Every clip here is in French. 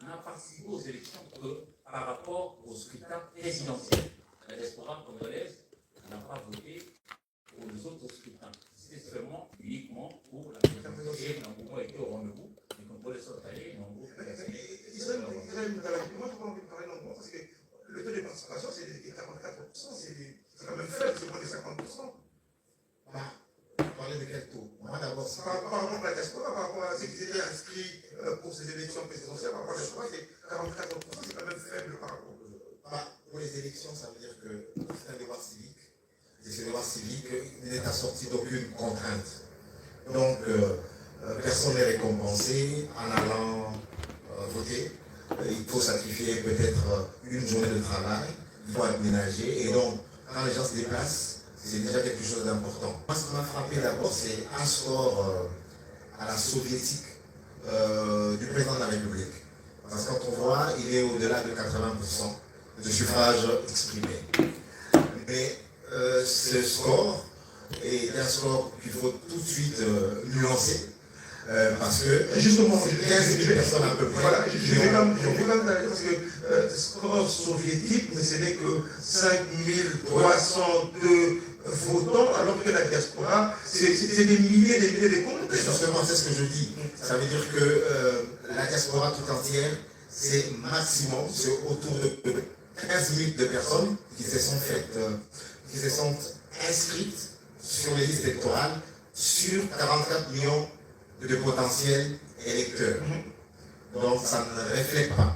n'a participé aux élections que par rapport au scrutin présidentiel. La diaspora congolaise n'a pas voté pour les autres scrutins. C'était seulement, uniquement pour la présidentielle. Namboumou était au rendez-vous, les Congolais sont allés, Namboumou fait la Israël, moi, je n'ai pas envie de parler non parce que le taux de participation, c'est 44%, c'est quand même faible, c'est moins de 50%. Parler de quel taux? Moi d'abord, par rapport à la diaspora, par rapport à ce qui était inscrit pour ces élections présidentielles, par rapport à la diaspora, c'est 44%, c'est quand même faible par rapport pour les élections, ça veut dire que c'est un devoir civique. Et ce devoir civique n'est assorti d'aucune contrainte. Donc, personne n'est récompensé en allant voter. Il faut sacrifier peut-être une journée de travail, il faut aménager. Et donc, quand les gens se déplacent, c'est déjà quelque chose d'important. Moi, ce qui m'a frappé d'abord, c'est un score à la soviétique du président de la République. Parce que quand on voit, il est au-delà de 80% de suffrage exprimé. Mais ce score est un score qu'il faut tout de suite nuancer. Parce que justement, 15 000 personnes à peu près. Voilà, je vais quand même parce que score soviétique, mais ce n'est que 5302 votants, alors que la diaspora, c'est des milliers de comptes. Justement, c'est ce que je dis. Ça veut dire que la diaspora tout entière, c'est maximum, c'est autour de 15 000 de personnes qui se sont inscrites sur les listes électorales sur 44 millions de potentiels électeurs. Donc ça ne reflète pas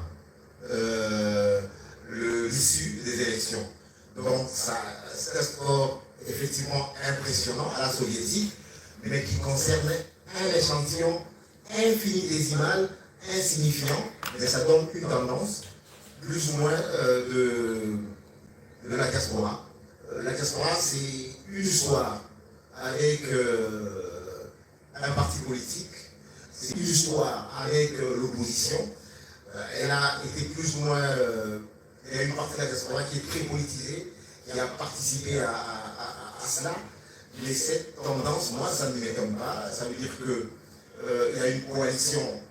l'issue des élections. Donc c'est un score effectivement impressionnant à la soviétique, mais qui concerne un échantillon infinitésimal, insignifiant, mais ça donne une tendance plus ou moins de la diaspora. La diaspora, c'est une histoire avec un parti politique, c'est une histoire avec l'opposition. Elle a été plus ou moins, il y a une partie de la diaspora qui est très politisée, qui a participé à cela. Mais cette tendance, moi, ça ne m'étonne pas. Ça veut dire qu'il y a une coalition.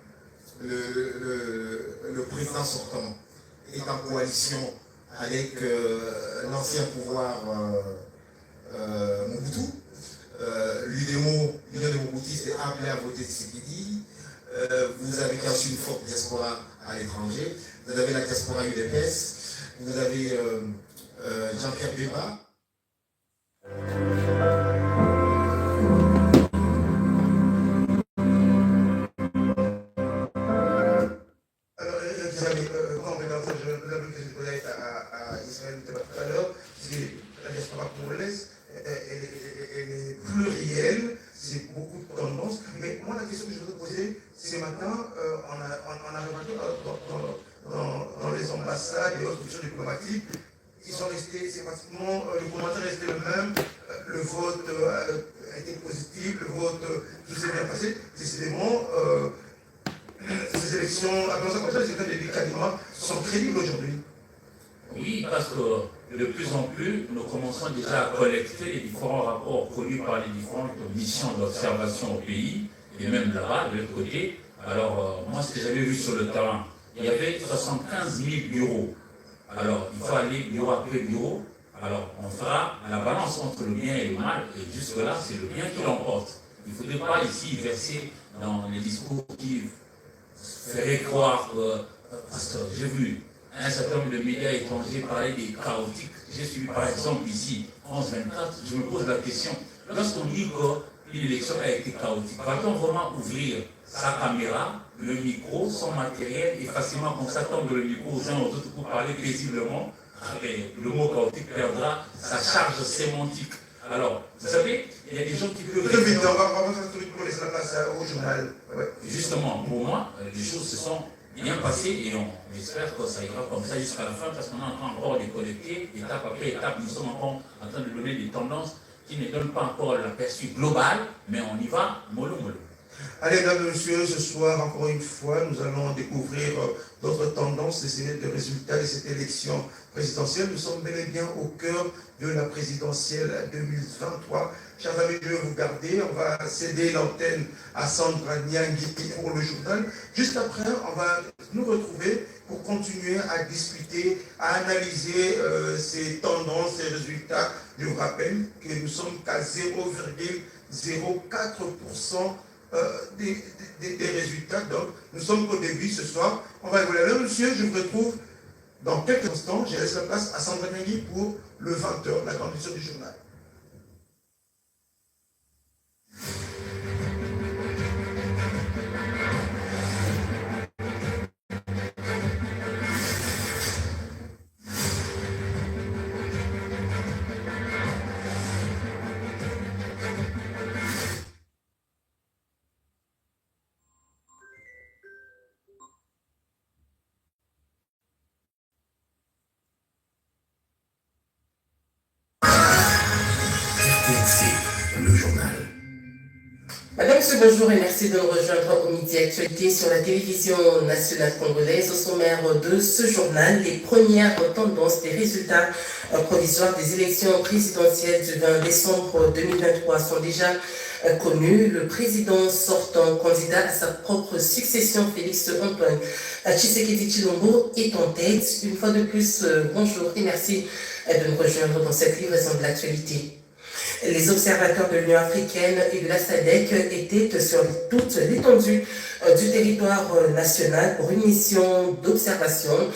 Le président sortant est en coalition avec l'ancien pouvoir Mobutu. L'UNIO de Mobutu s'est appelé à voter Tshisekedi. Vous avez aussi une forte diaspora à l'étranger. Vous avez la diaspora UDPS. Vous avez Jean-Pierre Bemba. Tout à l'heure, c'est la diaspora congolaise, elle est plurielle, c'est beaucoup de tendances. Mais moi, la question que je voudrais poser, ce matin, on a remarqué dans les ambassades et autres structures diplomatiques, ils sont restés, c'est pratiquement, le commentaire est resté le même, le vote a été positif, le vote, tout s'est bien passé. Décidément, ces élections, appelons ça comme ça, les élections délicatement, sont crédibles aujourd'hui. Oui, parce que de plus en plus, nous commençons déjà à collecter les différents rapports produits par les différentes missions d'observation au pays, et même là-bas, de l'autre côté. Alors, moi, ce que j'avais vu sur le terrain, il y avait 75 000 bureaux. Alors, il faut aller bureau après bureau. Alors, on fera la balance entre le bien et le mal, et jusque-là, c'est le bien qui l'emporte. Il ne faudrait pas ici verser dans les discours qui feraient croire parce que j'ai vu un certain nombre de médias étrangers parler des chaotiques. J'ai suivi par exemple ici, 11-24, je me pose la question, lorsqu'on dit que l'élection a été chaotique, va-t-on vraiment ouvrir sa caméra, le micro, son matériel et facilement comme ça tendre le micro aux uns aux autres pour parler paisiblement? Le mot chaotique perdra sa charge sémantique. Alors, vous savez, il y a des gens qui peuvent... Très vite, on va faire un truc pour laisser la place au journal. Ouais. Justement, pour moi, les choses se sont bien passées et on espère que ça ira comme ça jusqu'à la fin parce qu'on est en train encore de collecter, étape après étape, nous sommes encore en train de donner des tendances qui ne donnent pas encore l'aperçu global, mais on y va mollo mollo. Allez, mesdames et messieurs, ce soir, encore une fois, nous allons découvrir d'autres tendances des résultats de cette élection présidentielle. Nous sommes bel et bien au cœur de la présidentielle 2023. Chers amis, je vais vous garder. On va céder l'antenne à Sandra Nyangui pour le journal. Juste après, on va nous retrouver pour continuer à discuter, à analyser ces tendances, ces résultats. Je vous rappelle que nous sommes qu'à 0,04% des résultats. Donc, nous sommes qu'au début ce soir. On va évoluer. Alors, monsieur, je vous retrouve dans quelques instants. Je laisse la place à Sandra Nyangui pour le 20h, la grande édition du journal. Le journal. Madame, bonjour et merci de nous rejoindre au Midi Actualité sur la télévision nationale congolaise. Au sommaire de ce journal, les premières tendances des résultats provisoires des élections présidentielles du 20 décembre 2023 sont déjà connues. Le président sortant, candidat à sa propre succession, Félix Antoine Tshisekedi Tshilombo, est en tête. Une fois de plus, bonjour et merci de nous rejoindre dans cette livraison de l'actualité. Les observateurs de l'Union africaine et de la SADC étaient sur toute l'étendue du territoire national pour une mission d'observation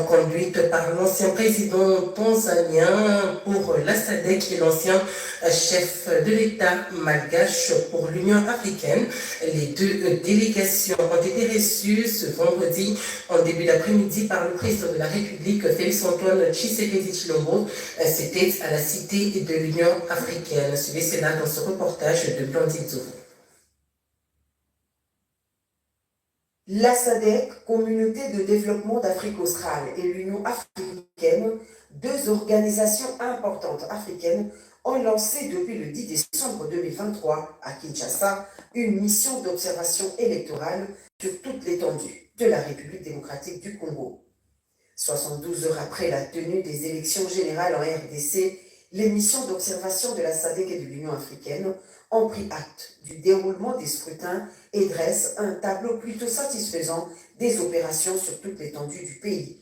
conduite par l'ancien président tanzanien pour la SADC et l'ancien chef de l'État malgache pour l'Union africaine. Les deux délégations ont été reçues ce vendredi en début d'après-midi par le président de la République, Félix Antoine Tshisekedi Tshilombo. C'était à la cité de l'Union africaine. Suivez cela dans ce reportage de Blandine Zouvou. La SADC, Communauté de développement d'Afrique australe, et l'Union africaine, deux organisations importantes africaines, ont lancé depuis le 10 décembre 2023 à Kinshasa une mission d'observation électorale sur toute l'étendue de la République démocratique du Congo. 72 heures après la tenue des élections générales en RDC, les missions d'observation de la SADC et de l'Union africaine ont pris acte du déroulement des scrutins et dressent un tableau plutôt satisfaisant des opérations sur toute l'étendue du pays.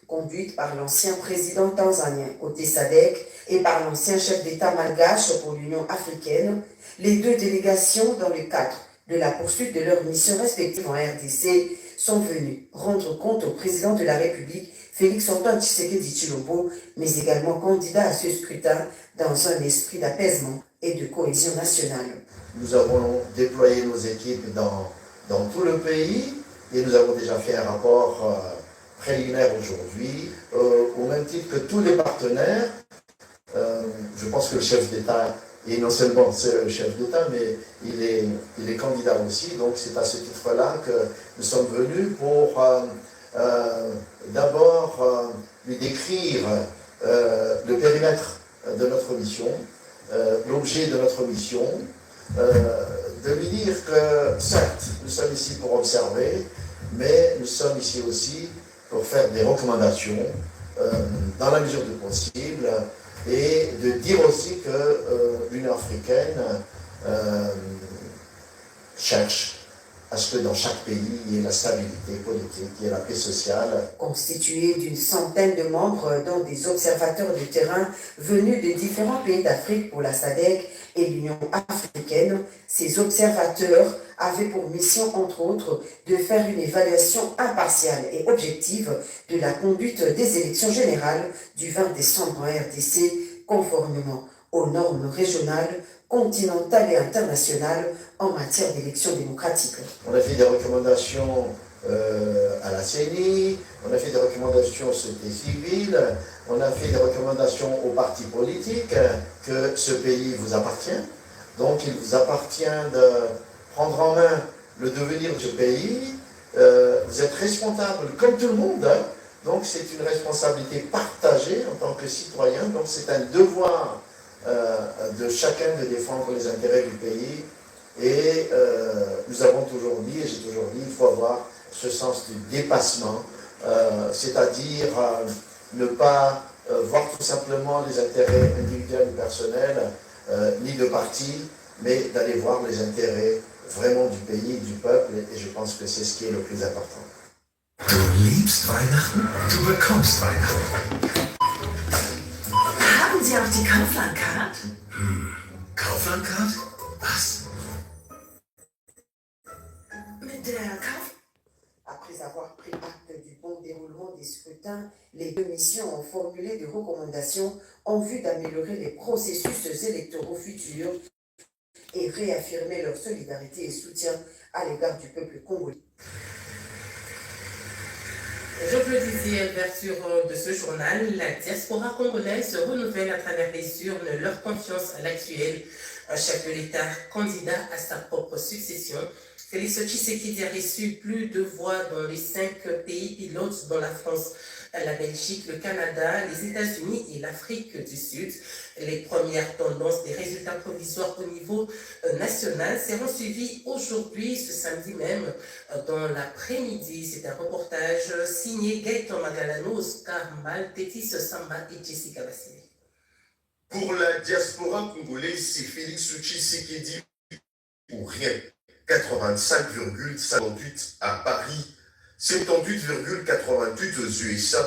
Conduite par l'ancien président tanzanien côté SADC et par l'ancien chef d'État malgache pour l'Union africaine, les deux délégations, dans le cadre de la poursuite de leurs missions respectives en RDC, sont venues rendre compte au président de la République, Félix Antoine Tshisekedi Tshilombo, mais également candidat à ce scrutin dans un esprit d'apaisement et de cohésion nationale. Nous avons déployé nos équipes dans tout le pays et nous avons déjà fait un rapport préliminaire aujourd'hui, au même titre que tous les partenaires. Je pense que le chef d'État, et non seulement c'est le chef d'État, mais il est candidat aussi, donc c'est à ce titre-là que nous sommes venus pour d'abord lui décrire le périmètre de notre mission, l'objet de notre mission, de lui dire que certes, nous sommes ici pour observer, mais nous sommes ici aussi pour faire des recommandations dans la mesure du possible et de dire aussi que l'Union africaine cherche à ce que dans chaque pays, il y ait la stabilité politique, il y ait la paix sociale. Constitué d'une centaine de membres, dont des observateurs de terrain venus de différents pays d'Afrique pour la SADC et l'Union africaine, ces observateurs avaient pour mission, entre autres, de faire une évaluation impartiale et objective de la conduite des élections générales du 20 décembre en RDC, conformément aux normes régionales, continentales et internationales en matière d'élections démocratiques. On a fait des recommandations à la CENI, on a fait des recommandations aux sociétés civiles, on a fait des recommandations aux partis politiques, que ce pays vous appartient. Donc il vous appartient de prendre en main le devenir de ce pays. Vous êtes responsable comme tout le monde, hein. Donc c'est une responsabilité partagée en tant que citoyen, donc c'est un devoir de chacun de défendre les intérêts du pays Et nous avons toujours dit, et j'ai toujours dit, il faut avoir ce sens du dépassement, c'est-à-dire ne pas voir tout simplement les intérêts individuels ou personnels, ni de parti, mais d'aller voir les intérêts vraiment du pays et du peuple, et je pense que c'est ce qui est le plus important. Du liebst Weihnachten, du bekommst Weihnachten. Haben Sie auch die Kaufland-Card? Kaufland-Card? Was? Mit der Kauf... Après avoir pris acte du bon déroulement des scrutins, les deux missions ont formulé des recommandations en vue d'améliorer les processus électoraux futurs et réaffirmer leur solidarité et soutien à l'égard du peuple congolais. Je le disais à l'ouverture de ce journal, la diaspora congolaise se renouvelle à travers les urnes leur confiance à l'actuel chef de l'État candidat à sa propre succession. Félix Tshisekedi a reçu plus de voix dans les 5 pays pilotes, dont la France, la Belgique, le Canada, les États-Unis et l'Afrique du Sud. Les premières tendances des résultats provisoires au niveau national seront suivies aujourd'hui, ce samedi même, dans l'après-midi. C'est un reportage signé Gaëtan Magalano, Oscar Mbal, Tétis Samba et Jessica Bassini. Pour la diaspora congolaise, c'est Félix Tshisekedi ou rien. 85,58 à Paris, 78,88 aux USA,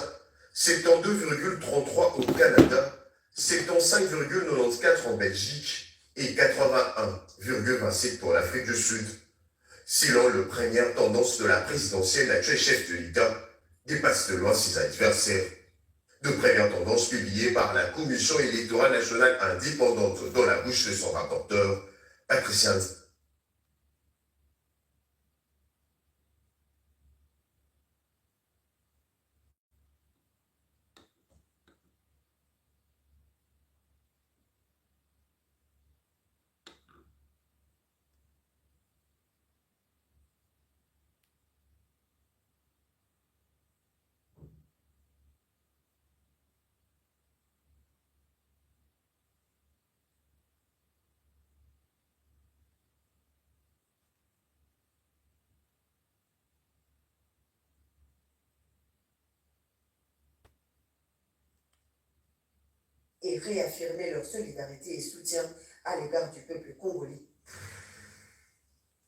72,33 au Canada, 75,94 en Belgique et 81,27 pour l'Afrique du Sud. Selon la première tendance de la présidentielle, l'actuel chef de l'État dépasse de loin ses adversaires. De première tendance publiée par la Commission électorale nationale indépendante dans la bouche de son rapporteur, Patricien. Et réaffirmer leur solidarité et soutien à l'égard du peuple congolais.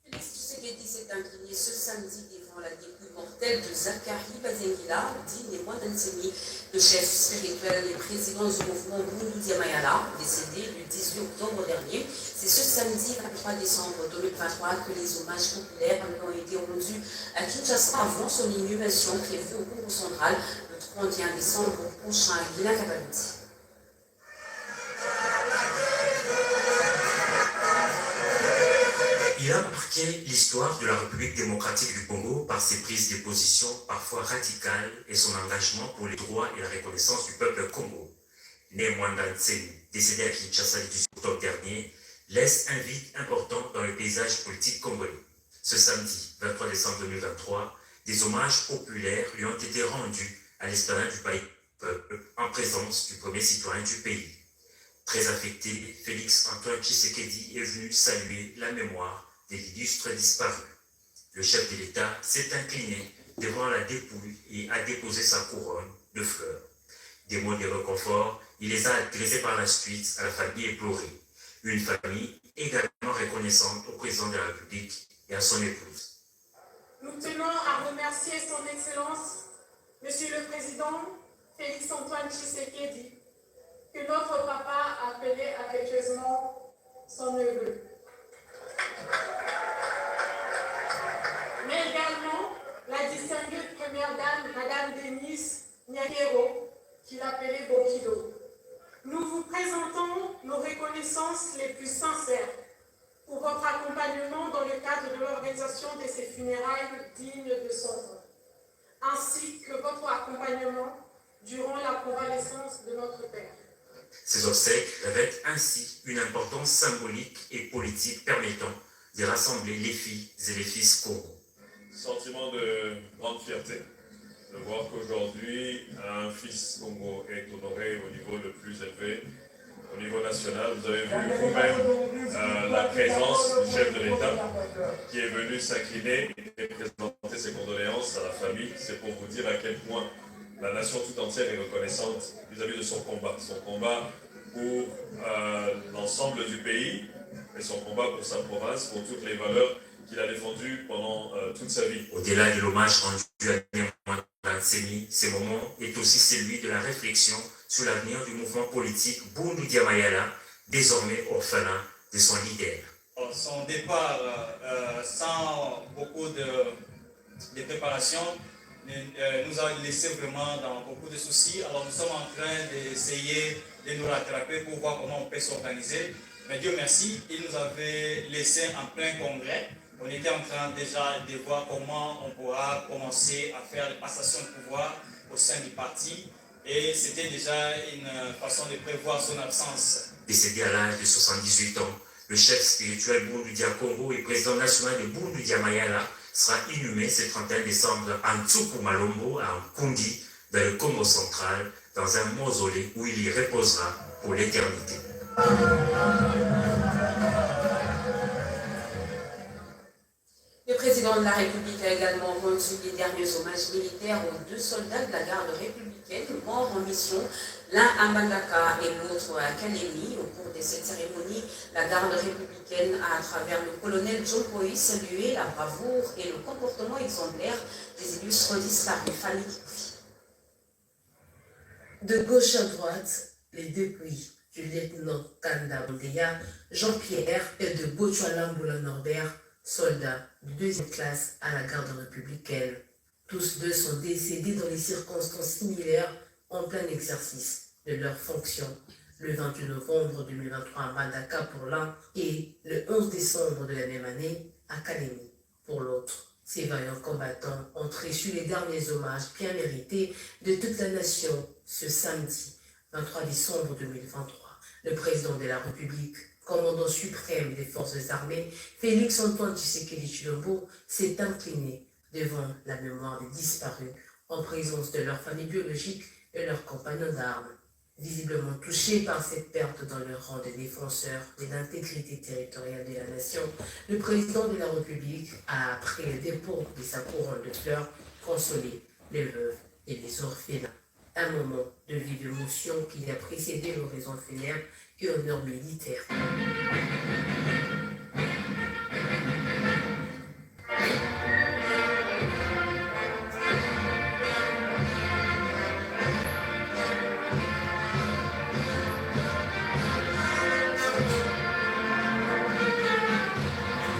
Félix Tshisekedi s'est incliné ce samedi devant la dépouille mortelle de Zakari Bazengila, dit Némois Danseni, le chef spirituel et président du mouvement Bundu Diamayala, décédé le 18 octobre dernier. C'est ce samedi 23 décembre 2023 que les hommages populaires ont été rendus à Kinshasa avant son inhumation prévue au Congo central le 31 décembre prochain à Guinée-Kabaluti. Il a marqué l'histoire de la République démocratique du Congo par ses prises de position parfois radicales et son engagement pour les droits et la reconnaissance du peuple Congo. Né Mwanda Nseni, décédé à Kinshasa le 18 octobre dernier, laisse un vide important dans le paysage politique congolais. Ce samedi 23 décembre 2023, des hommages populaires lui ont été rendus à l'esplanade du pays en présence du premier citoyen du pays. Très affecté, Félix Antoine Tshisekedi est venu saluer la mémoire des illustres disparus. Le chef de l'État s'est incliné devant la dépouille et a déposé sa couronne de fleurs. Des mots de réconfort, il les a adressés par la suite à la famille éplorée. Une famille également reconnaissante au président de la République et à son épouse. Nous tenons à remercier son Excellence, Monsieur le Président Félix Antoine Tshisekedi, que notre papa appelait affectueusement son neveu. Mais également la distinguée première dame, Madame Denise Nyakero, qu'il appelait Bokido. Nous vous présentons nos reconnaissances les plus sincères pour votre accompagnement dans le cadre de l'organisation de ces funérailles dignes de son nom, ainsi que votre accompagnement durant la convalescence de notre Père. Ces obsèques revêtent ainsi une importance symbolique et politique permettant de rassembler les filles et les fils Congo. Sentiment de grande fierté de voir qu'aujourd'hui un fils Congo est honoré au niveau le plus élevé au niveau national. Vous avez vu vous-même la présence du chef de l'État qui est venu s'incliner et présenter ses condoléances à la famille. C'est pour vous dire à quel point la nation tout entière est reconnaissante vis-à-vis de son combat pour l'ensemble du pays et son combat pour sa province, pour toutes les valeurs qu'il a défendues pendant toute sa vie. Au-delà de l'hommage rendu à Némanda Ntsemi, ce moment est aussi celui de la réflexion sur l'avenir du mouvement politique Bundu Dia Mayala, désormais orphelin de son leader. Son départ sans beaucoup de préparation nous a laissé vraiment dans beaucoup de soucis. Alors nous sommes en train d'essayer de nous rattraper pour voir comment on peut s'organiser. Mais Dieu merci, il nous avait laissé en plein congrès. On était en train déjà de voir comment on pourra commencer à faire les passations de pouvoir au sein du parti. Et c'était déjà une façon de prévoir son absence. Décédé à l'âge de 78 ans, le chef spirituel Bundu Dia Congo et président national de Bundu Dia Mayala sera inhumé ce 31 décembre à Ntsuku Malombo, à Nkundi, dans le Congo central, dans un mausolée où il y reposera pour l'éternité. Le président de la République a également rendu les derniers hommages militaires aux 2 soldats de la garde républicaine morts en mission, l'un à Mbandaka et l'autre à Kalemi. Au cours de cette cérémonie, la garde républicaine a, à travers le colonel John Poy, salué la bravoure et le comportement exemplaire des illustres disparus. Fanny Koufi. De gauche à droite, les deux prix du lieutenant Kanda Bondeya, Jean-Pierre et de Bochoualamboula Norbert, soldats de 2e classe à la garde républicaine. Tous deux sont décédés dans des circonstances similaires en plein exercice de leurs fonctions, le 28 novembre 2023 à Mbandaka pour l'un et le 11 décembre de la même année à Kalemi pour l'autre. Ces vaillants combattants ont reçu les derniers hommages bien mérités de toute la nation ce samedi 23 décembre 2023. Le président de la République, commandant suprême des forces armées, Félix Antoine Tshisekedi Tshilombo, s'est incliné devant la mémoire des disparus en présence de leurs familles biologiques et leurs compagnons d'armes. Visiblement touchés par cette perte dans leur rang de défenseurs de l'intégrité territoriale de la nation, le président de la République a, après le dépôt de sa couronne de fleurs, consolé les veuves et les orphelins. Un moment de vie d'émotion qui a précédé l'oraison funèbre et honneur militaire.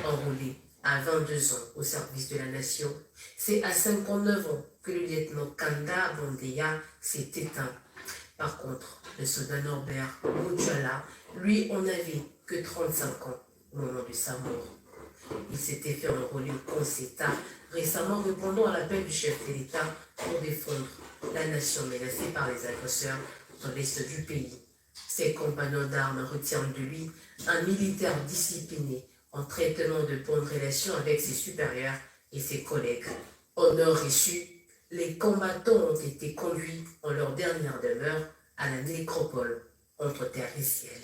Enrôlé à 22 ans au service de la nation, c'est à 59 ans que le lieutenant Kanda Bondeya s'est éteint. Par contre, le soldat Norbert Bochouala, lui, en avait que 35 ans au moment de sa mort. Il s'était fait enrôler au Conseil-État, récemment répondant à l'appel du chef de l'État pour défendre la nation menacée par les agresseurs dans l'est du pays. Ses compagnons d'armes retiennent de lui un militaire discipliné, en traitement de bonnes relations avec ses supérieurs et ses collègues. Honneur reçu, les combattants ont été conduits en leur dernière demeure à la nécropole entre terre et ciel.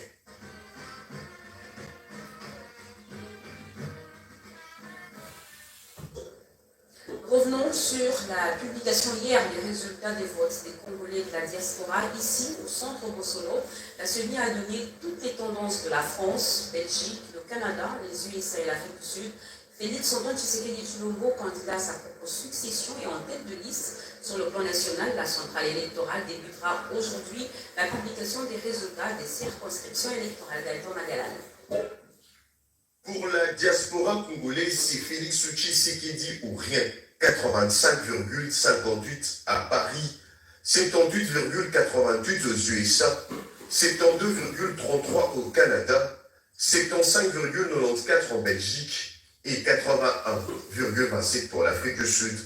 Revenons sur la publication hier des résultats des votes des Congolais de la diaspora ici au centre Bossolo. La CENI a donné toutes les tendances de la France, Belgique, le Canada, les USA et l'Afrique du Sud. Félix Antoine Tshisekedi Tshilombo, candidat à sa propre succession et en tête de liste sur le plan national, la centrale électorale débutera aujourd'hui la publication des résultats des circonscriptions électorales. Gaëtan Magalan. Pour la diaspora congolaise, c'est Félix Tshisekedi ou rien. 85,58 à Paris, 78,88 aux USA, 72,33 au Canada, 75,94 en Belgique et 81,27 pour l'Afrique du Sud.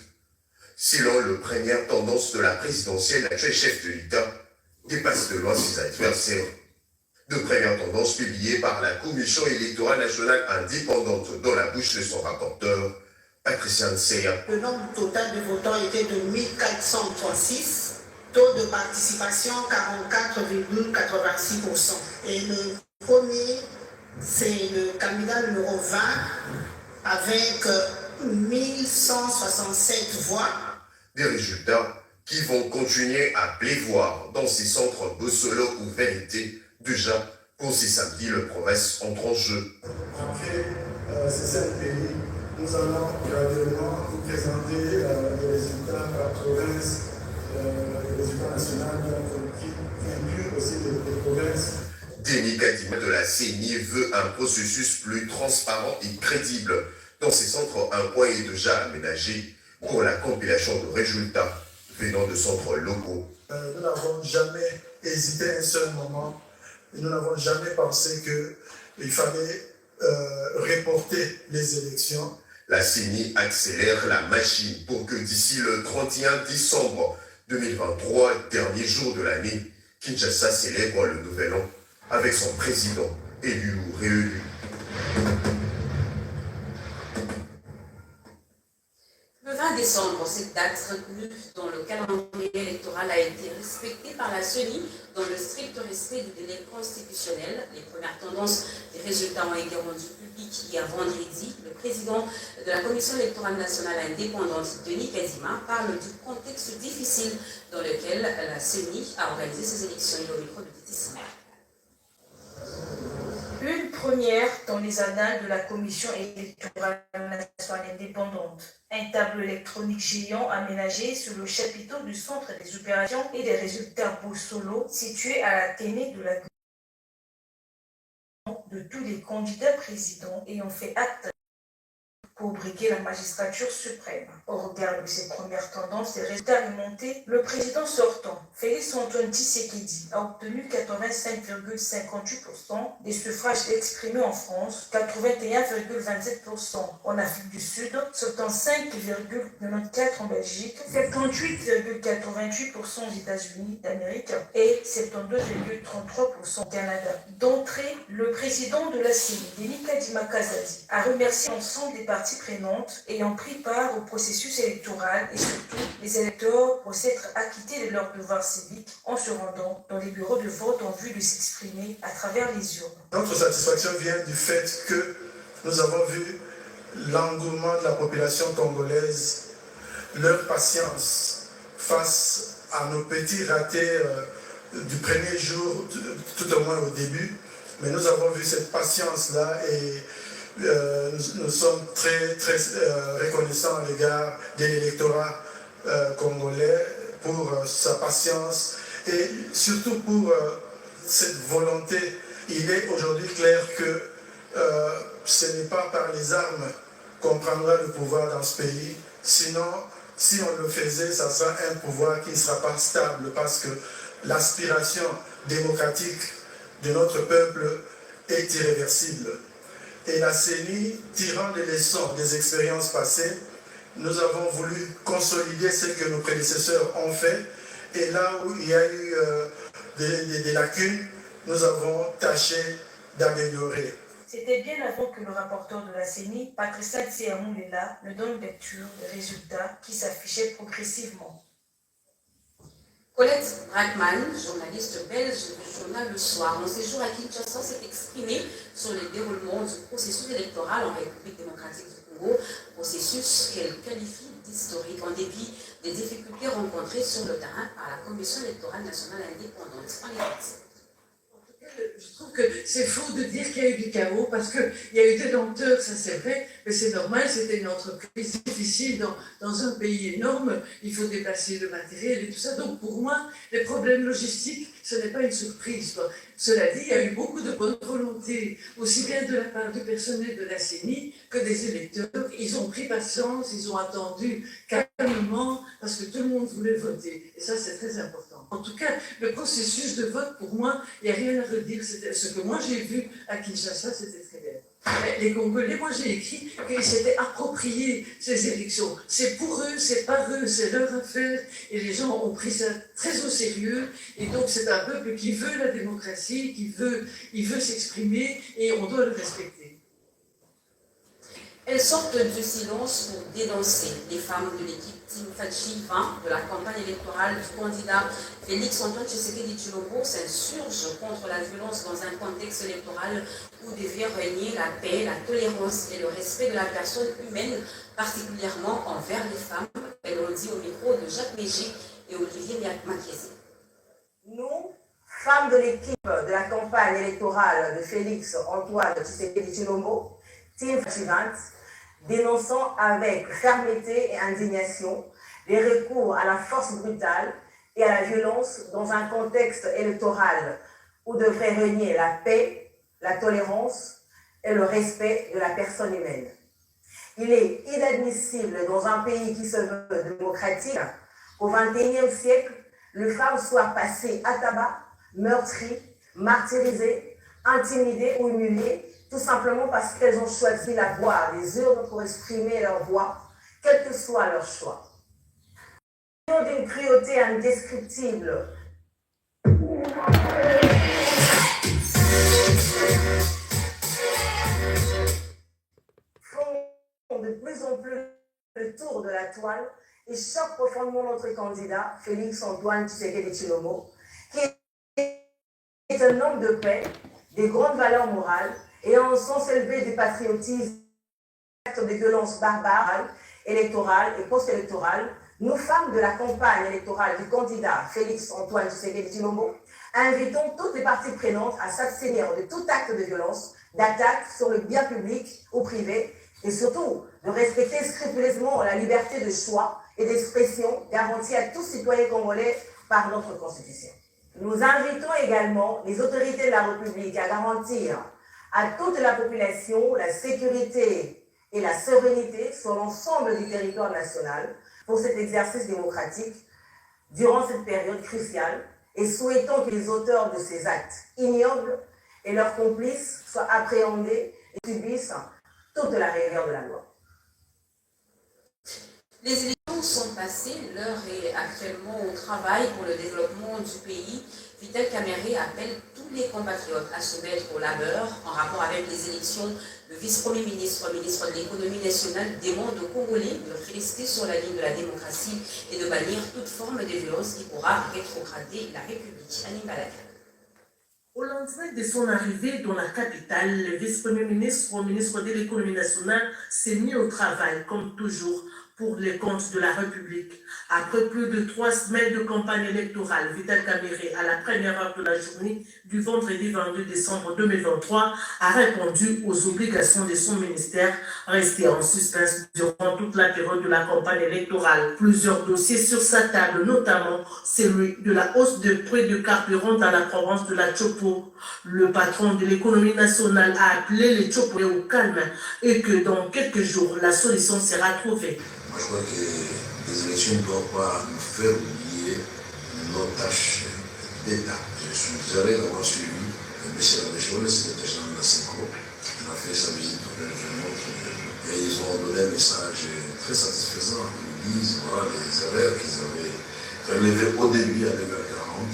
Selon la première tendance de la présidentielle, l'actuel chef de l'État dépasse de loin ses adversaires. De première tendance publiée par la Commission électorale nationale indépendante dans la bouche de son rapporteur, Patricia Nseya. Le nombre total de votants était de 1436 Taux de participation 44,86%. Et le premier, c'est le candidat numéro 20 avec 1167 voix. Des résultats qui vont continuer à plaivoir dans ces centres Bossolo ou Vérité, déjà pour ces samedis, le province entre en jeu. Après ces 5 pays, nous allons graduellement vous présenter les résultats de la province, les résultats nationaux qui incluent aussi les provinces. Denis Kadima de la CENI veut un processus plus transparent et crédible. Dans ces centres, un point est déjà aménagé pour la compilation de résultats venant de centres locaux. Nous n'avons jamais hésité un seul moment. Nous n'avons jamais pensé qu'il fallait reporter les élections. La CENI accélère la machine pour que d'ici le 31 décembre 2023, dernier jour de l'année, Kinshasa célèbre le nouvel an avec son président élu ou réélu. Le 20 décembre, cette date retenue dans le calendrier électoral a été respectée par la CENI dans le strict respect du délai constitutionnel. Les premières tendances des résultats ont été rendues publiques hier vendredi. Le président de la Commission électorale nationale indépendante, Denis Kadima, parle du contexte difficile dans lequel la CENI a organisé ses élections. Il est au micro de Titi Simer. Une première dans les annales de la Commission électorale nationale indépendante. Un tableau électronique géant aménagé sur le chapiteau du Centre des opérations et des résultats Bossolo, situé à l'Athénée de la de tous les candidats présidents ayant fait acte pour briguer la magistrature suprême. Au regard de ces premières tendances et résultats remontés, le président sortant, Félix Antoine Tshisekedi, a obtenu 85,58% des suffrages exprimés en France, 81,27% en Afrique du Sud, 75,94% en Belgique, 78,88% aux États-Unis d'Amérique et 72,33% au Canada. D'entrée, le président de la CENI, Denis Kadima Kazadi, a remercié l'ensemble des parties prenantes ayant pris part au processus électoral et surtout les électeurs pour s'être acquittés de leurs devoirs civiques en se rendant dans les bureaux de vote en vue de s'exprimer à travers les urnes. Notre satisfaction vient du fait que nous avons vu l'engouement de la population congolaise, leur patience face à nos petits ratés du premier jour, tout au moins au début. Mais nous avons vu cette patience-là et nous sommes très reconnaissants à l'égard de l'électorat congolais pour sa patience et surtout pour cette volonté. Il est aujourd'hui clair que ce n'est pas par les armes qu'on prendra le pouvoir dans ce pays. Sinon, si on le faisait, ça sera un pouvoir qui ne sera pas stable parce que l'aspiration démocratique de notre peuple est irréversible. Et la CENI, tirant des leçons des expériences passées, nous avons voulu consolider ce que nos prédécesseurs ont fait. Et là où il y a eu des lacunes, nous avons tâché d'améliorer. C'était bien avant que le rapporteur de la CENI, Patricia Tsiamoulela, ne donne lecture des résultats qui s'affichaient progressivement. Colette Brackman, journaliste belge du journal Le Soir, en séjour à Kinshasa, s'est exprimée sur le déroulement du processus électoral en République démocratique du Congo, processus qu'elle qualifie d'historique en dépit des difficultés rencontrées sur le terrain par la Commission électorale nationale indépendante. En écoute. Je trouve que c'est faux de dire qu'il y a eu du chaos parce qu'il y a eu des lenteurs, ça c'est vrai, mais c'est normal, c'était une entreprise difficile dans un pays énorme, il faut déplacer le matériel et tout ça. Donc pour moi, les problèmes logistiques, ce n'est pas une surprise, quoi. Cela dit, il y a eu beaucoup de bonne volonté, aussi bien de la part du personnel de la CENI que des électeurs. Ils ont pris patience, ils ont attendu calmement parce que tout le monde voulait voter. Et ça, c'est très important. En tout cas, le processus de vote, pour moi, il n'y a rien à redire. Ce que moi j'ai vu à Kinshasa, c'était très bien. Les Congolais, moi j'ai écrit qu'ils s'étaient appropriés ces élections. C'est pour eux, c'est par eux, c'est leur affaire. Et les gens ont pris ça très au sérieux. Et donc c'est un peuple qui veut la démocratie, il veut s'exprimer et on doit le respecter. Elles sortent du silence pour dénoncer. Les femmes de l'équipe Team Fachi 20 de la campagne électorale du candidat Félix-Antoine Tshisekedi Tshilombo s'insurgent contre la violence dans un contexte électoral où devait régner la paix, la tolérance et le respect de la personne humaine, particulièrement envers les femmes. Elles l'ont dit au micro de Jacques Mégic et Olivier Makiesi. Nous, femmes de l'équipe de la campagne électorale de Félix-Antoine Tshisekedi Tshilombo, Team Fachi 20, dénonçant avec fermeté et indignation les recours à la force brutale et à la violence dans un contexte électoral où devrait régner la paix, la tolérance et le respect de la personne humaine. Il est inadmissible dans un pays qui se veut démocratique qu'au XXIe siècle, les femmes soient passées à tabac, meurtries, martyrisées, intimidées ou humiliées, tout simplement parce qu'elles ont choisi la voie des urnes pour exprimer leur voix, quel que soit leur choix. D'une cruauté indescriptible. Font de plus en plus le tour de la toile et choquent profondément notre candidat, Félix-Antoine Tshisekedi Tshilombo, qui est un homme de paix, des grandes valeurs morales, et en sens élevé du patriotisme, de violences barbares, électorales et post-électorales, nous, femmes de la campagne électorale du candidat Félix-Antoine Tshisekedi Tshilombo, invitons toutes les parties prenantes à s'abstenir de tout acte de violence, d'attaque sur le bien public ou privé, et surtout de respecter scrupuleusement la liberté de choix et d'expression garantie à tous citoyens congolais par notre Constitution. Nous invitons également les autorités de la République à garantir à toute la population la sécurité et la sérénité sur l'ensemble du territoire national pour cet exercice démocratique durant cette période cruciale et souhaitons que les auteurs de ces actes ignobles et leurs complices soient appréhendés et subissent toute la rigueur de la loi. Les élections sont passées, l'heure est actuellement au travail pour le développement du pays. Vital Kamerhe appelle tous les compatriotes à se mettre au labeur en rapport avec les élections. Le vice-premier ministre, ministre de l'économie nationale, demande aux Congolais de rester sur la ligne de la démocratie et de bannir toute forme de violence qui pourra rétrograder la République. Annie Balaka. Au lendemain de son arrivée dans la capitale, le vice-premier ministre, ministre de l'économie nationale, s'est mis au travail, comme toujours, pour les comptes de la République. Après plus de 3 semaines de campagne électorale, Vital Kamerhe, à la première heure de la journée du vendredi 22 décembre 2023, a répondu aux obligations de son ministère, resté en suspense durant toute la période de la campagne électorale. Plusieurs dossiers sur sa table, notamment celui de la hausse de prix de carburant dans la province de la Chopo. Le patron de l'économie nationale a appelé les Chopoués au calme et que dans quelques jours, la solution sera trouvée. Moi, je crois que les élections ne doivent pas nous faire oublier nos tâches d'État. Je suis désolé d'avoir suivi M. Labéchol, le secrétaire général de la SECO. Il a fait sa visite au régional et ils ont donné un message très satisfaisant. Ils disent voilà, les erreurs qu'ils avaient relevées au début à 9h40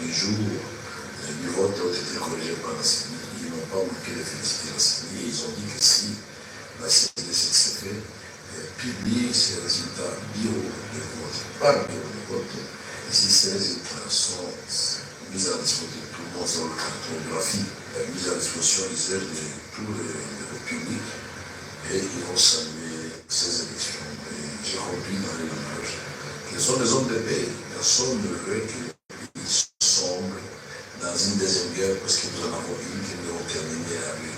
du jour du vote ont été corrigées par la CENI. Ils n'ont pas manqué de féliciter la CENI et ils ont dit que si la CENI s'est fait, publie ces résultats bio de vote par bureau de vote. Et si ces résultats sont mis à disposition de tout le monde sur la cartographie, mis à disposition des aides de tout le public, et ils vont saluer ces élections. Et j'ai compris dans les langages qu'ils sont des hommes de paix. Personne ne veut que le pays sombre dans une deuxième guerre, parce que nous en avons une qui nous avons terminée avec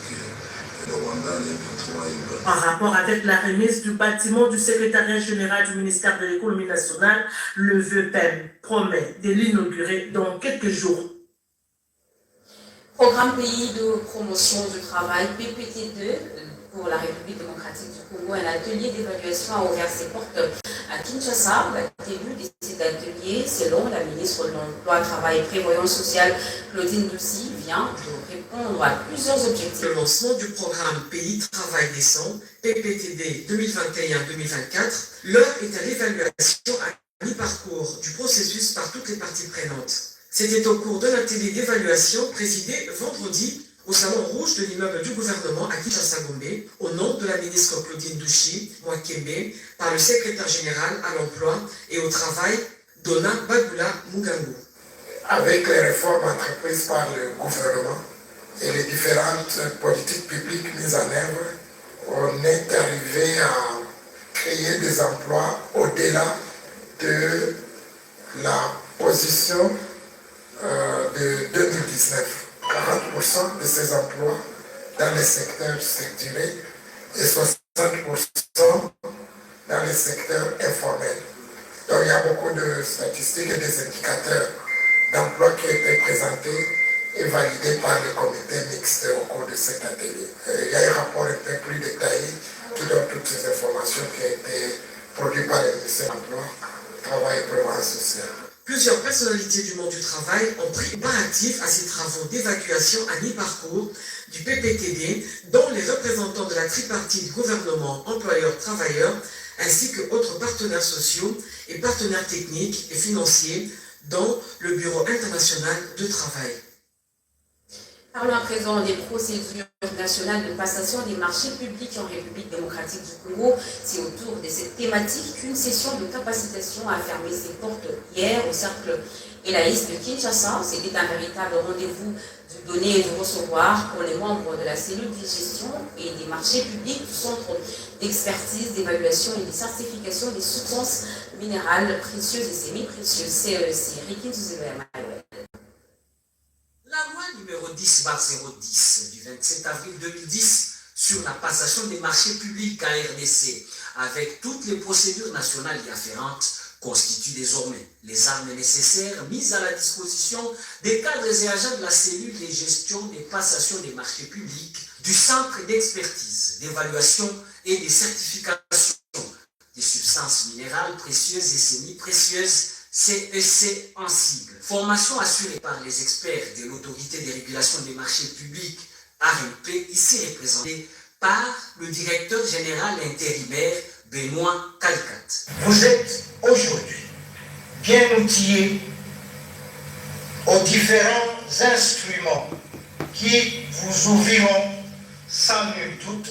le Rwanda, les P3 et En rapport avec la remise du bâtiment du secrétariat général du ministère de l'économie nationale, le VPEM promet de l'inaugurer dans quelques jours. Programme pays de promotion du travail, PPT2, pour la République démocratique du Congo, un atelier d'évaluation a ouvert ses portes à Kinshasa. La tenue de cet atelier, selon la ministre de l'Emploi, Travail et Prévoyance sociale, Claudine Doucy, vient de répondre à plusieurs objectifs. Le lancement du programme Pays Travail Décent, PPTD 2021-2024, l'heure est à l'évaluation à mi-parcours du processus par toutes les parties prenantes. C'était au cours d'un atelier d'évaluation présidé vendredi au salon rouge de l'immeuble du gouvernement à Kinshasa-Gombe, au nom de la ministre Claudine Douchi Mwakembe, par le secrétaire général à l'emploi et au travail, Donna Bagula Mugango. Avec les réformes entreprises par le gouvernement et les différentes politiques publiques mises en œuvre, on est arrivé à créer des emplois au-delà de la position de 2019. 40% de ces emplois dans les secteurs structurés et 60% dans les secteurs informels. Donc il y a beaucoup de statistiques et des indicateurs d'emploi qui ont été présentés et validés par le comité mixte au cours de cet atelier. Il y a un rapport un peu plus détaillé qui donne toutes ces informations qui ont été produites par le ministère de l'Emploi, Travail et Prévoyance sociale. Plusieurs personnalités du monde du travail ont pris part active à ces travaux d'évaluation à mi-parcours du PPTD, dont les représentants de la tripartite gouvernement, employeurs, travailleurs, ainsi que autres partenaires sociaux et partenaires techniques et financiers, dont le Bureau international de travail. Parlons à présent des procédures nationales de passation des marchés publics en République démocratique du Congo. C'est autour de cette thématique qu'une session de capacitation a fermé ses portes hier au cercle Elaïs de Kinshasa. C'était un véritable rendez-vous du donner et du recevoir pour les membres de la cellule de gestion et des marchés publics du Centre d'expertise, d'évaluation et de certification des substances minérales précieuses et semi-précieuses, CEC. Rikin Zouzeloya-Malouel. La loi numéro 10/010 du 27 avril 2010 sur la passation des marchés publics à RDC, avec toutes les procédures nationales y afférentes, constitue désormais les armes nécessaires mises à la disposition des cadres et agents de la cellule de gestion des passations des marchés publics, du Centre d'expertise, d'évaluation et de certification des substances minérales précieuses et semi-précieuses, CEC en sigle. Formation assurée par les experts de l'autorité de régulation des marchés publics, ARMP, ici représenté par le directeur général intérimaire Benoît Calicat. Vous êtes aujourd'hui bien outillés aux différents instruments qui vous ouvriront sans nul doute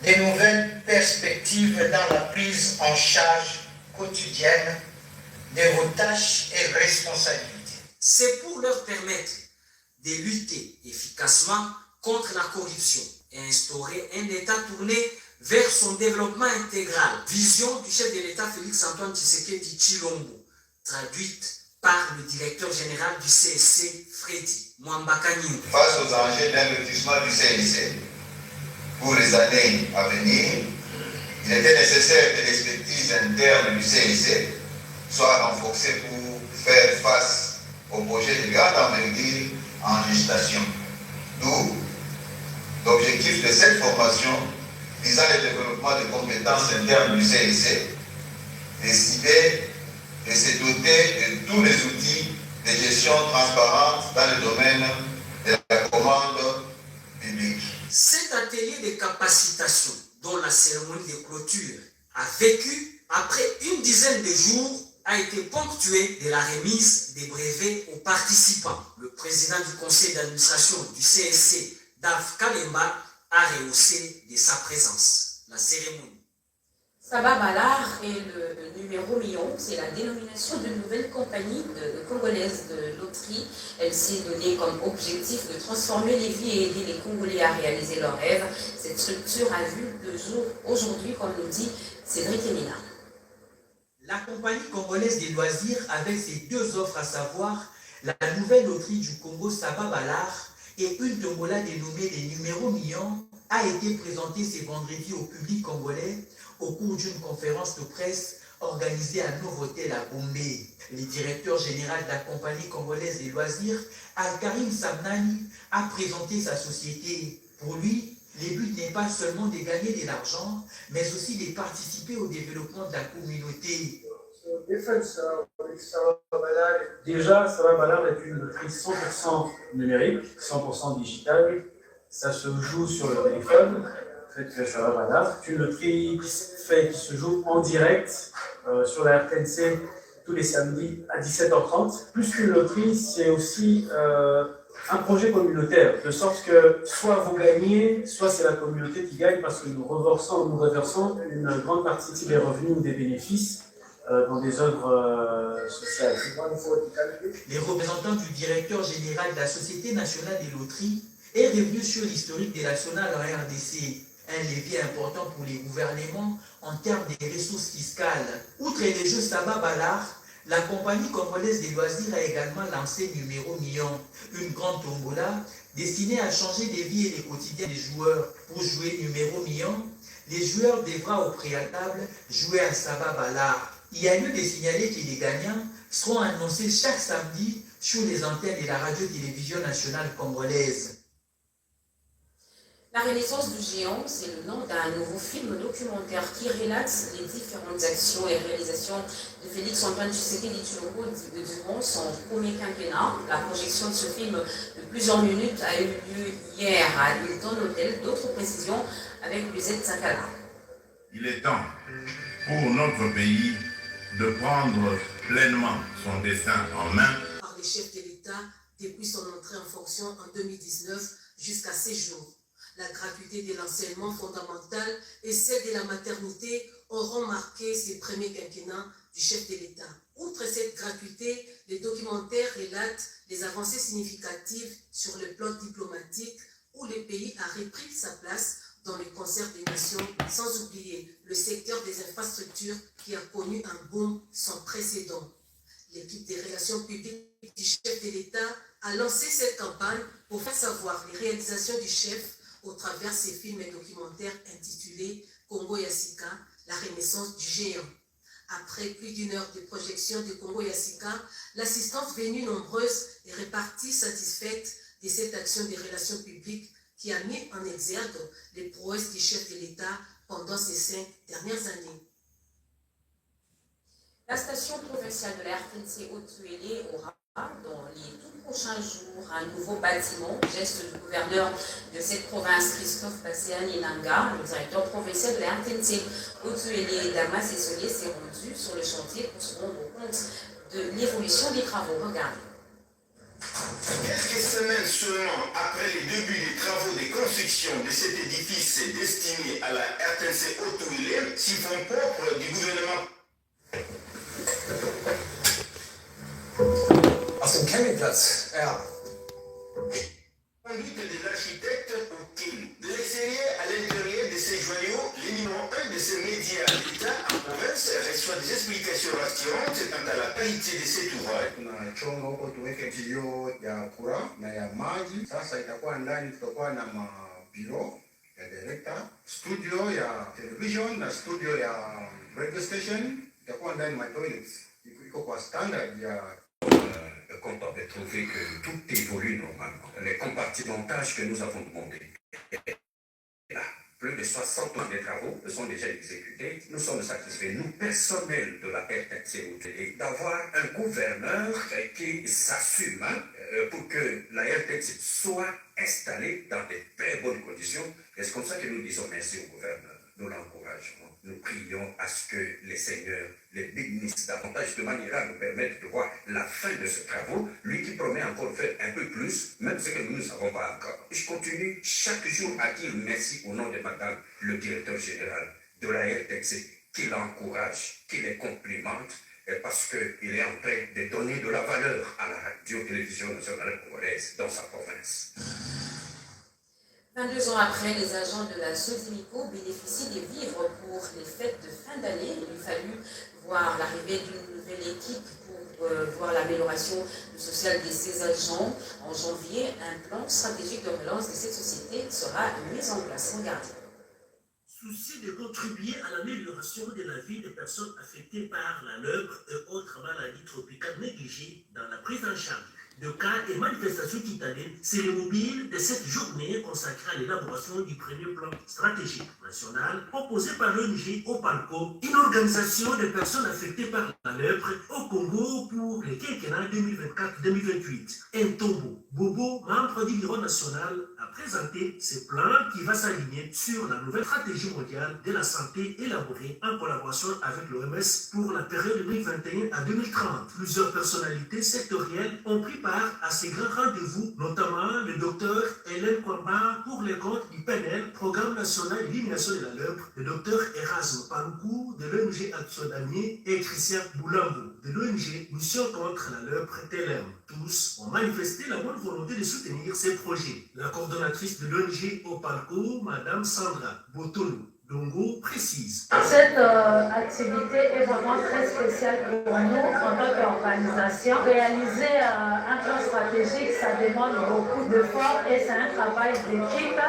des nouvelles perspectives dans la prise en charge quotidienne de vos tâches et responsabilités. C'est pour leur permettre de lutter efficacement contre la corruption et instaurer un État tourné vers son développement intégral. Vision du chef de l'État Félix-Antoine Tshisekedi Tshilombo, traduite par le directeur général du CSC, Freddy Mwambakani. Face aux enjeux d'investissement du CSC pour les années à venir, il était nécessaire que l'expertise interne du CSC soit renforcée pour faire face au projet de grande envergure en gestation. D'où l'objectif de cette formation visant le développement des compétences internes du CSC, décidé de se doter de tous les outils de gestion transparente dans le domaine de la commande publique. Cet atelier de capacitation, dont la cérémonie de clôture a vécu après une dizaine de jours, a été ponctué de la remise des brevets aux participants. Le président du conseil d'administration du CSC, Dave Kalemba, a rehaussé de sa présence la cérémonie. Saba Balar est le numéro million, c'est la dénomination d'une nouvelle compagnie congolaise de loterie. Elle s'est donnée comme objectif de transformer les vies et aider les Congolais à réaliser leurs rêves. Cette structure a vu le jour aujourd'hui, comme nous dit Cédric Emina. La compagnie congolaise des loisirs, avec ses deux offres, à savoir la nouvelle loterie du Congo Saba Balar et une tombola dénommée des numéros millions, a été présentée ce vendredi au public congolais au cours d'une conférence de presse organisée à Novotel à Gombe. Le directeur général de la compagnie congolaise des loisirs, Al-Karim Samnani, a présenté sa société. Pour lui, le but n'est pas seulement de gagner de l'argent, mais aussi de participer au développement de la communauté. Déjà, Saba Balar est une loterie 100% numérique, 100% digitale. Ça se joue sur le téléphone. Saba Balar est une loterie qui se joue en direct sur la RTNC tous les samedis à 17h30. Plus qu'une loterie, c'est aussi un projet communautaire, de sorte que soit vous gagnez, soit c'est la communauté qui gagne, parce que nous reversons une grande partie des revenus ou des bénéfices dans des œuvres sociales. Les représentants du directeur général de la Société nationale des loteries est revenu sur l'historique des nationales en RDC, un levier important pour les gouvernements en termes des ressources fiscales. Outre les jeux Saba Balar, la compagnie congolaise des loisirs a également lancé Numéro Million, une grande tombola destinée à changer les vies et les quotidiens des joueurs. Pour jouer Numéro Million, les joueurs devront au préalable jouer à Saba Balar. Il y a lieu de signaler que les gagnants seront annoncés chaque samedi sur les antennes de la radio-télévision nationale congolaise. La Renaissance du géant, c'est le nom d'un nouveau film documentaire qui relate les différentes actions et réalisations de Félix-Antoine Tshisekedi Tshilombo durant son premier quinquennat. La projection de ce film de plusieurs minutes a eu lieu hier à Hilton Hotel. D'autres précisions avec Lucette Sakala. Il est temps pour notre pays de prendre pleinement son destin en main. Par les chefs de l'État depuis son entrée en fonction en 2019 jusqu'à ces jours. La gratuité de l'enseignement fondamental et celle de la maternité auront marqué ces premiers quinquennats du chef de l'État. Outre cette gratuité, les documentaires relatent les avancées significatives sur le plan diplomatique où le pays a repris sa place dans le concert des nations, sans oublier le secteur des infrastructures qui a connu un boom sans précédent. L'équipe des relations publiques du chef de l'État a lancé cette campagne pour faire savoir les réalisations du chef au travers ses films et documentaires intitulés Congo Yassika, la renaissance du géant. Après plus d'une heure de projection de Congo Yassika, l'assistance venue nombreuse est repartie satisfaite de cette action des relations publiques qui a mis en exergue les prouesses du chef de l'État pendant ces 5 dernières années. La station provinciale de la RTNC Haut-Tuélé aura dans les tout prochains jours un nouveau bâtiment, geste du gouverneur de cette province, Christophe Passéane Nanga. Le directeur provincial de la RTNC Haut-Tuélé, Damas Essolier, s'est rendu sur le chantier pour se rendre compte de l'évolution des travaux. Regardez. Quelques semaines seulement après le début des travaux de construction de cet édifice destiné à la RTNC Haut-Tuélé, siphon propre du gouvernement. Aus dem Campingplatz, ja. Conduite de l'architecte Okin. De l'extérieur à l'intérieur de ces joyaux, le numéro 1 de ces médias d'État en province reçoit des explications rassurantes quant à la qualité de cet ouvrage. Tunachonga huko tuweke kilio ya kura na ya maji. Sasa itakuwa ndani tutakuwa na mabiro ya director, studio ya television na studio ya radio station. Itakuwa ndani ma toilets. Iko kwa standard ya content de trouver que tout évolue normalement. Les compartimentages que nous avons demandés, là, plus de 60 ans de travaux sont déjà exécutés. Nous sommes satisfaits, nous, personnels de la RTNC, d'avoir un gouverneur qui s'assume pour que la RTNC soit installée dans de très bonnes conditions. Et c'est comme ça que nous disons merci au gouverneur. Nous l'encourageons. Nous prions à ce que les seigneurs les bénissent davantage de manière à nous permettre de voir la fin de ce travaux. Lui qui promet encore de faire un peu plus, même ce que nous ne savons pas encore. Je continue chaque jour à dire merci au nom de madame le directeur général de la RTNC qui l'encourage, qui les complimente, parce qu'il est en train de donner de la valeur à la radio-télévision nationale congolaise dans sa province. 22 ans après, les agents de la Sodimico bénéficient des vivres pour les fêtes de fin d'année. Il fallut voir l'arrivée d'une nouvelle équipe pour voir l'amélioration sociale de ces agents. En janvier, un plan stratégique de relance de cette société sera mis en place. Regardez. Souci de contribuer à l'amélioration de la vie des personnes affectées par la lèpre et autres maladies tropicales négligées dans la prise en charge de cas et manifestations citadines, c'est le mobile de cette journée consacrée à l'élaboration du premier plan stratégique national proposé par l'ONG OPALCO, une organisation de personnes affectées par la lèpre au Congo pour le quinquennat 2024-2028. Un tombeau, Bobo, membre vendredi, l'Union nationale a présenté ce plan qui va s'aligner sur la nouvelle stratégie mondiale de la santé élaborée en collaboration avec l'OMS pour la période 2021 à 2030. Plusieurs personnalités sectorielles ont pris part à ces grands rendez-vous, notamment le docteur Hélène Kwamba pour les comptes du PNL, Programme national d'élimination de la lèpre, le docteur Erasme Pangou de l'ONG Action Damier et Christian Boulambo de l'ONG Mission contre la lèpre TLM. Tous ont manifesté la bonne volonté de soutenir ces projets. La coordonnatrice de l'ONG Opalco, Madame Sandra Botolo Dongo, précise. Cette activité est vraiment très spéciale pour nous en tant qu'organisation. Réaliser un plan stratégique, ça demande beaucoup d'efforts et c'est un travail d'équipe.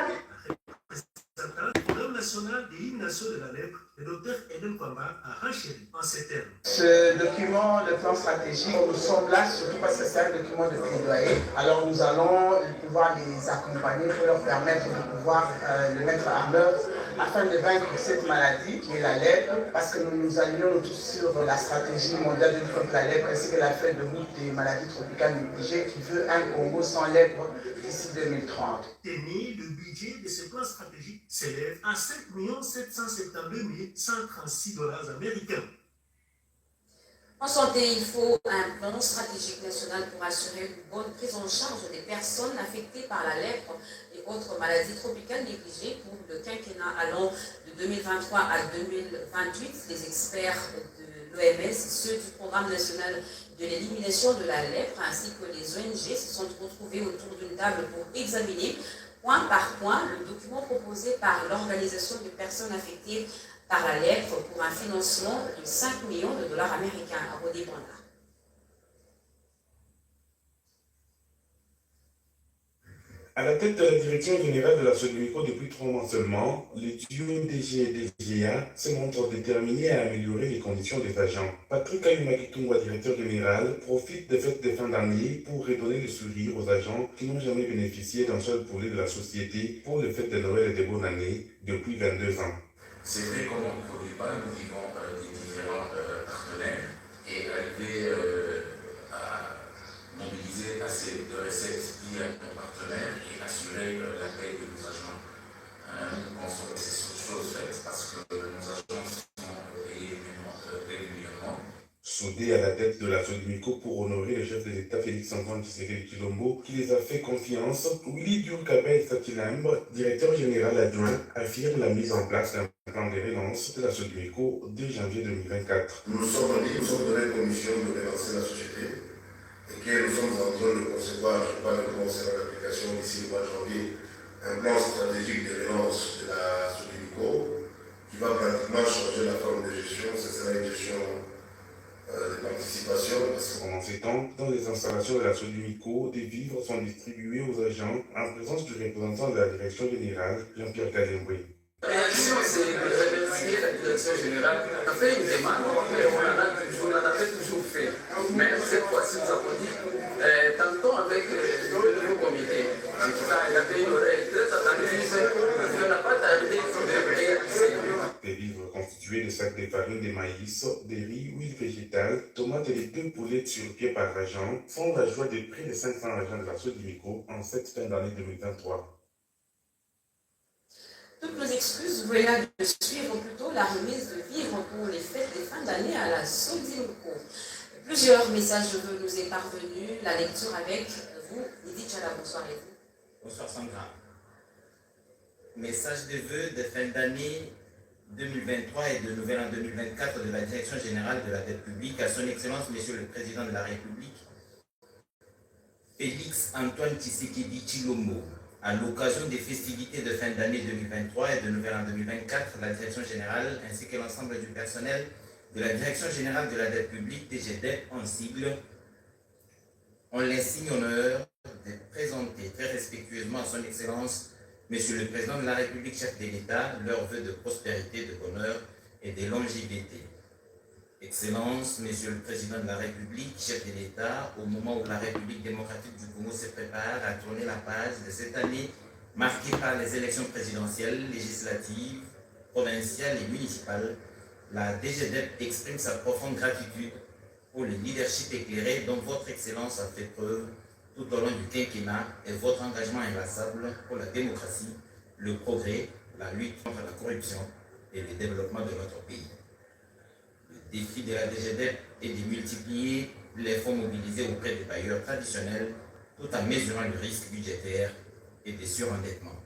Le programme national d'élimination de la lèpre, le docteur Eden Kwamba a renchéri en ces termes. Ce document, le plan stratégique, nous sommes là surtout parce que c'est un document de plaidoyer. Alors nous allons pouvoir les accompagner pour leur permettre de pouvoir le mettre en œuvre afin de vaincre cette maladie qui est la lèpre, parce que nous nous alignons tous sur la stratégie mondiale de lutte contre la lèpre ainsi que la feuille de route des maladies tropicales négligées qui veut un Congo sans lèpre d'ici 2030. Le budget de ce plan stratégique s'élève à 5 772 136 $ américains. En santé, il faut un plan stratégique national pour assurer une bonne prise en charge des personnes affectées par la lèpre et autres maladies tropicales négligées pour le quinquennat allant de 2023 à 2028. Les experts de l'OMS, ceux du Programme national de l'élimination de la lèpre ainsi que les ONG se sont retrouvés autour d'une table pour examiner point par point le document proposé par l'Organisation des personnes affectées par la lèpre pour un financement de 5 millions de $ américains à Rodé Branda. À la tête de la direction générale de la SODEMICO depuis 3 mois seulement, les duo DG et DGA se montrent déterminés à améliorer les conditions des agents. Patrick Ayumakitungwa, directeur général, profite des fêtes de fin d'année pour redonner le sourire aux agents qui n'ont jamais bénéficié d'un seul poulet de la société pour les fêtes de Noël et de bonne année depuis 22 ans. C'est vrai qu'on ne produit pas, nous vivons des différents partenaires et arriver à mobiliser assez de recettes via nos partenaires et assurer la paix de nos agents. Nous pensons que c'est une chose faite parce que nos agents sont payés régulièrement. Soudés à la tête de la SODEMICO pour honorer le chef de l'État Félix-Antoine Tshisekedi Tshilombo qui les a fait confiance, Willy Durkabel Satilambe, directeur général adjoint, affirme la mise en place d'un plan de relance de la SODEMICO dès janvier 2024. Nous nous sommes donné commission de relancer la société et que nous sommes en train de concevoir, je parle de commencer l'application d'ici le mois de janvier, un plan stratégique de relance de la SODEMICO qui va pratiquement changer la forme de gestion. Ce sera une gestion de participation. Pendant ces temps, dans les installations de la SODEMICO, des vivres sont distribués aux agents en présence du représentant de la direction générale, Jean-Pierre Kalemboué. La réaction, c'est de remercier la direction générale. On a fait une demande, on en a toujours fait. Mais cette fois-ci, nous avons dit, tantôt avec le nouveau comité, il y avait une oreille très attentive, on n'a pas tardé de réaliser. Des vivres constitués de sacs de farine de maïs, de riz, huile végétale, tomates et les 2 poulets sur pied par agent font la joie de près de 500 agents de la SODEMICO en cette fin d'année 2023. Toutes nos excuses, vous voyez de suivre plutôt la remise de vivres pour les fêtes de fin d'année à la SODEMICO. Plusieurs messages de vœux nous est parvenu. La lecture avec vous, Lydie Tchala, bonsoir et vous. Bonsoir Sandra. Message de vœux de fin d'année 2023 et de nouvel an 2024 de la Direction générale de la dette publique à son Excellence, Monsieur le Président de la République, Félix-Antoine Tshisekedi Tshilombo. À l'occasion des festivités de fin d'année 2023 et de nouvel an 2024, la Direction générale ainsi que l'ensemble du personnel de la Direction générale de la dette publique, DGDEP en sigle, ont l'insigne honneur de présenter très respectueusement à son Excellence, Monsieur le Président de la République, chef de l'État, leurs vœux de prospérité, de bonheur et de longévité. Excellence, Monsieur le Président de la République, chef de l'État, au moment où la République démocratique du Congo se prépare à tourner la page de cette année marquée par les élections présidentielles, législatives, provinciales et municipales, la DGDEP exprime sa profonde gratitude pour le leadership éclairé dont votre Excellence a fait preuve tout au long du quinquennat est votre engagement inlassable pour la démocratie, le progrès, la lutte contre la corruption et le développement de notre pays. Le défi de la DGDEP est de multiplier les fonds mobilisés auprès des bailleurs traditionnels tout en mesurant le risque budgétaire et de surendettement.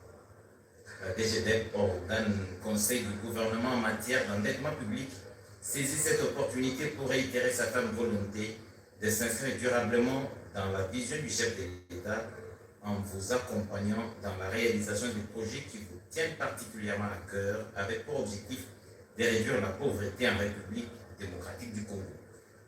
La DGDEP, organe conseil du gouvernement en matière d'endettement public, saisit cette opportunité pour réitérer sa ferme volonté de s'inscrire durablement dans la vision du chef de l'État en vous accompagnant dans la réalisation des projets qui vous tiennent particulièrement à cœur avec pour objectif de réduire la pauvreté en République démocratique du Congo.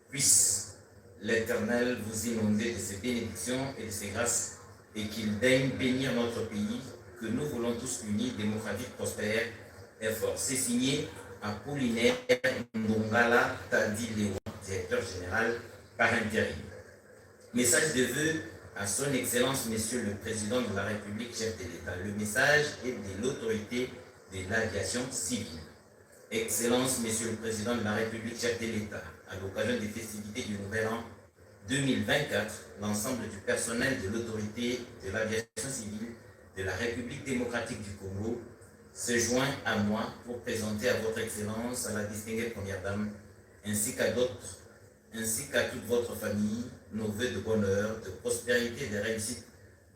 Puisse l'Éternel vous inonder de ses bénédictions et de ses grâces et qu'il daigne bénir notre pays que nous voulons tous unis, démocratique, prospère et fort. C'est signé Apollinaire Ndongala Tadi Lewa, directeur général par intérim. Message de vœux à son Excellence, Monsieur le Président de la République, chef de l'État. Le message est de l'autorité de l'aviation civile. Excellence, Monsieur le Président de la République, chef de l'État, à l'occasion des festivités du Nouvel An 2024, l'ensemble du personnel de l'autorité de l'aviation civile de la République démocratique du Congo se joint à moi pour présenter à votre Excellence, à la distinguée Première Dame, ainsi qu'à toute votre famille, nos vœux de bonheur, de prospérité et de réussite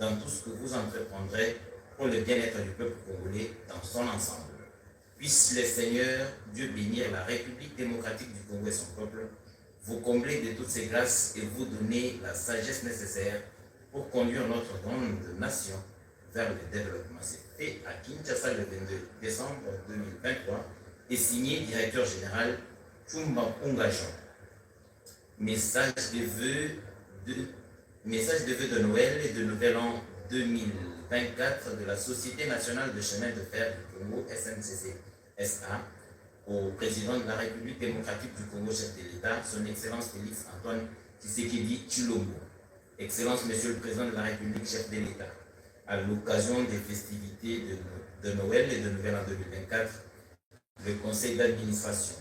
dans tout ce que vous entreprendrez pour le bien-être du peuple congolais dans son ensemble. Puisse le Seigneur, Dieu bénir la République démocratique du Congo et son peuple, vous combler de toutes ses grâces et vous donner la sagesse nécessaire pour conduire notre grande nation vers le développement. C'est fait à Kinshasa le 22 décembre 2023 et signé directeur général Chumba Ungajon. Message de vœux de Noël et de Nouvel An 2024 de la Société nationale de chemin de fer du Congo, SNCC SA, au président de la République démocratique du Congo, chef de l'État, son Excellence Félix Antoine Tshisekedi Tshilombo. Excellence, Monsieur le Président de la République, chef de l'État, à l'occasion des festivités de Noël et de Nouvel An 2024, le Conseil d'administration,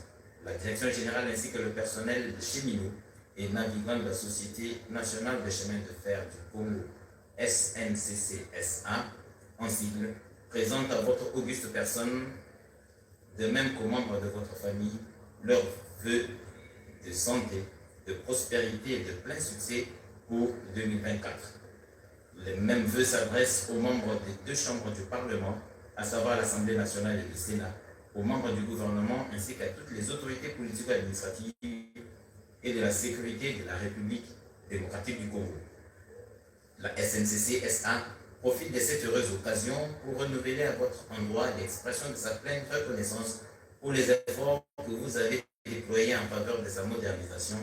la Direction générale ainsi que le personnel de cheminots et navigants de la Société nationale de chemin de fer du Congo, SNCC-SA, en sigle, présente à votre auguste personne, de même qu'aux membres de votre famille, leurs vœux de santé, de prospérité et de plein succès pour 2024. Les mêmes vœux s'adressent aux membres des deux chambres du Parlement, à savoir l'Assemblée nationale et le Sénat, aux membres du gouvernement ainsi qu'à toutes les autorités politiques et administratives et de la sécurité de la République démocratique du Congo. La SNCC-SA profite de cette heureuse occasion pour renouveler à votre endroit l'expression de sa pleine reconnaissance pour les efforts que vous avez déployés en faveur de sa modernisation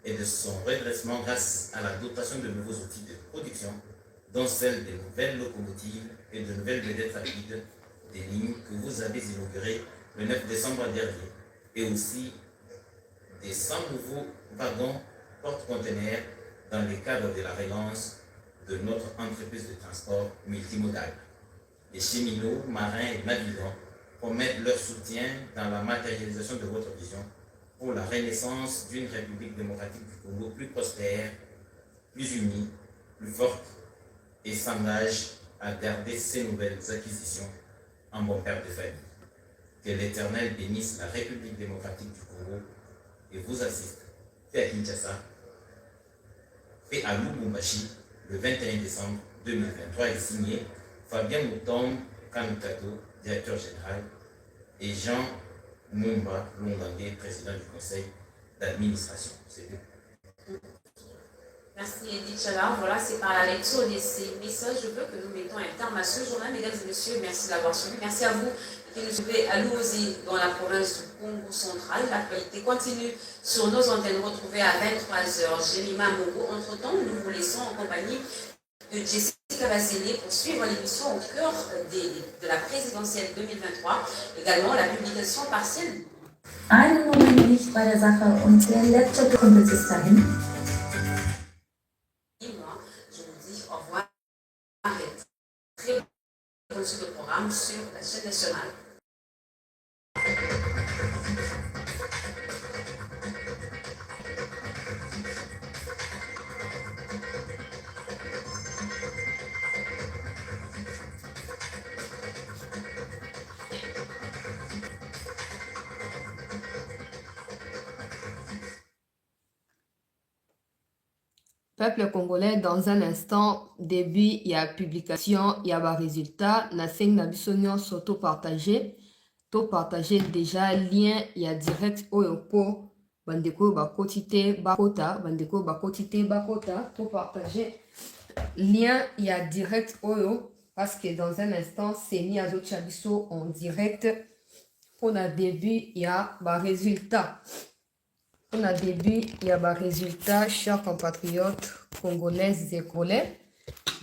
et de son redressement grâce à la dotation de nouveaux outils de production, dont celle de nouvelles locomotives et de nouvelles vedettes rapides des lignes que vous avez inaugurées le 9 décembre dernier, et aussi des 100 nouveaux wagons porte-conteneurs dans le cadre de la relance de notre entreprise de transport multimodal. Les cheminots, marins et navigants promettent leur soutien dans la matérialisation de votre vision pour la renaissance d'une République démocratique du Congo plus prospère, plus unie, plus forte et s'engagent à garder ces nouvelles acquisitions en bon père de famille. Que l'Éternel bénisse la République démocratique du Congo et vous assiste. Fait à Kinshasa, fait à Lubumbashi, le 21 décembre 2023 est signé Fabien Mouton Kanukato, directeur général, et Jean Mumba Longangue, président du conseil d'administration. Merci Edith Chala. Voilà, c'est par la lecture de ces messages je veux que nous mettons un terme à ce journal. Mesdames et messieurs, merci d'avoir suivi. Merci à vous qui nous suivez à Louzi, dans la province du Congo central. L'actualité continue sur nos antennes retrouvées à 23h. Jemima Mongo. Entre-temps, nous vous laissons en compagnie de Jessica Vassélé pour suivre l'émission au cœur de la présidentielle 2023. Également la publication partielle. Einen Moment nicht bei der Sache und der Laptop kommt bis dahin. Je vous dis au revoir. Très bon suite de programme sur la chaîne nationale. Peuple congolais, dans un instant, début, il y a publication, il y a résultat. Na seng na biso nyonso to partager déjà lien, il y a direct oyopo. Bandeko bakoti te bakota, bandeko bakoti te bakota, to partager. Lien, il y a direct oyo, parce que dans un instant, c'est mis à Zochabiso en direct. Pour le début, il y a résultat. Pour le début, il y a résultat, chers compatriotes congolaises et congolais.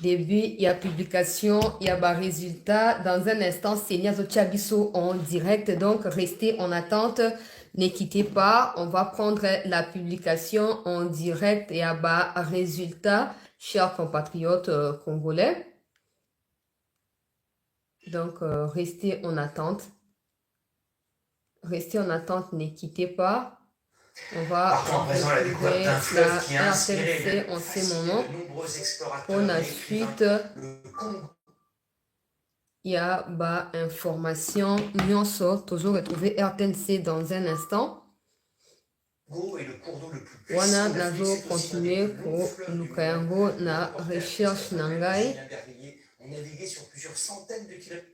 Début, il y a publication, il y a résultat. Dans un instant, c'est Niazo Chabiso en direct. Donc, restez en attente. Ne quittez pas. On va prendre la publication en direct. Il y a résultat, chers compatriotes congolais. Donc, restez en attente. Restez en attente, ne quittez pas. On va présent la découverte d'un fleuve qui a inspiré en ce moment. de nombreux explorateurs. Pour la suite, il y a information. Nyonso, toujours retrouver RTNC dans un instant. Et le cours d'eau le plus puissant Wana d'Afrique, nazo c'est aussi continuer le pour fleuve Lukayango na recherche nangai. On naviguait sur plusieurs centaines de kilomètres.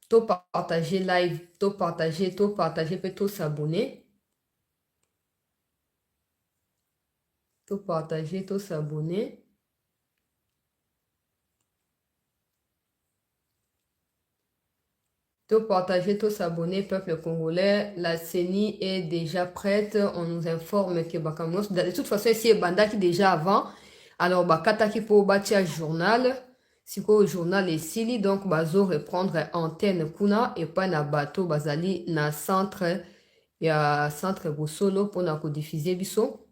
To partager live, to partager, peut to s'abonner. To partager, to s'abonner. To partager, to s'abonner, peuple congolais. La CENI est déjà prête. On nous informe que Bakamos, de toute façon, ici, Bandaki déjà avant. Alors, Bakataki pour bâtir journal. Si le journal est sili, donc bazo reprendre antenne kuna et pas na bateau bazali na centre ya centre Bosolo pour na diffuser biso.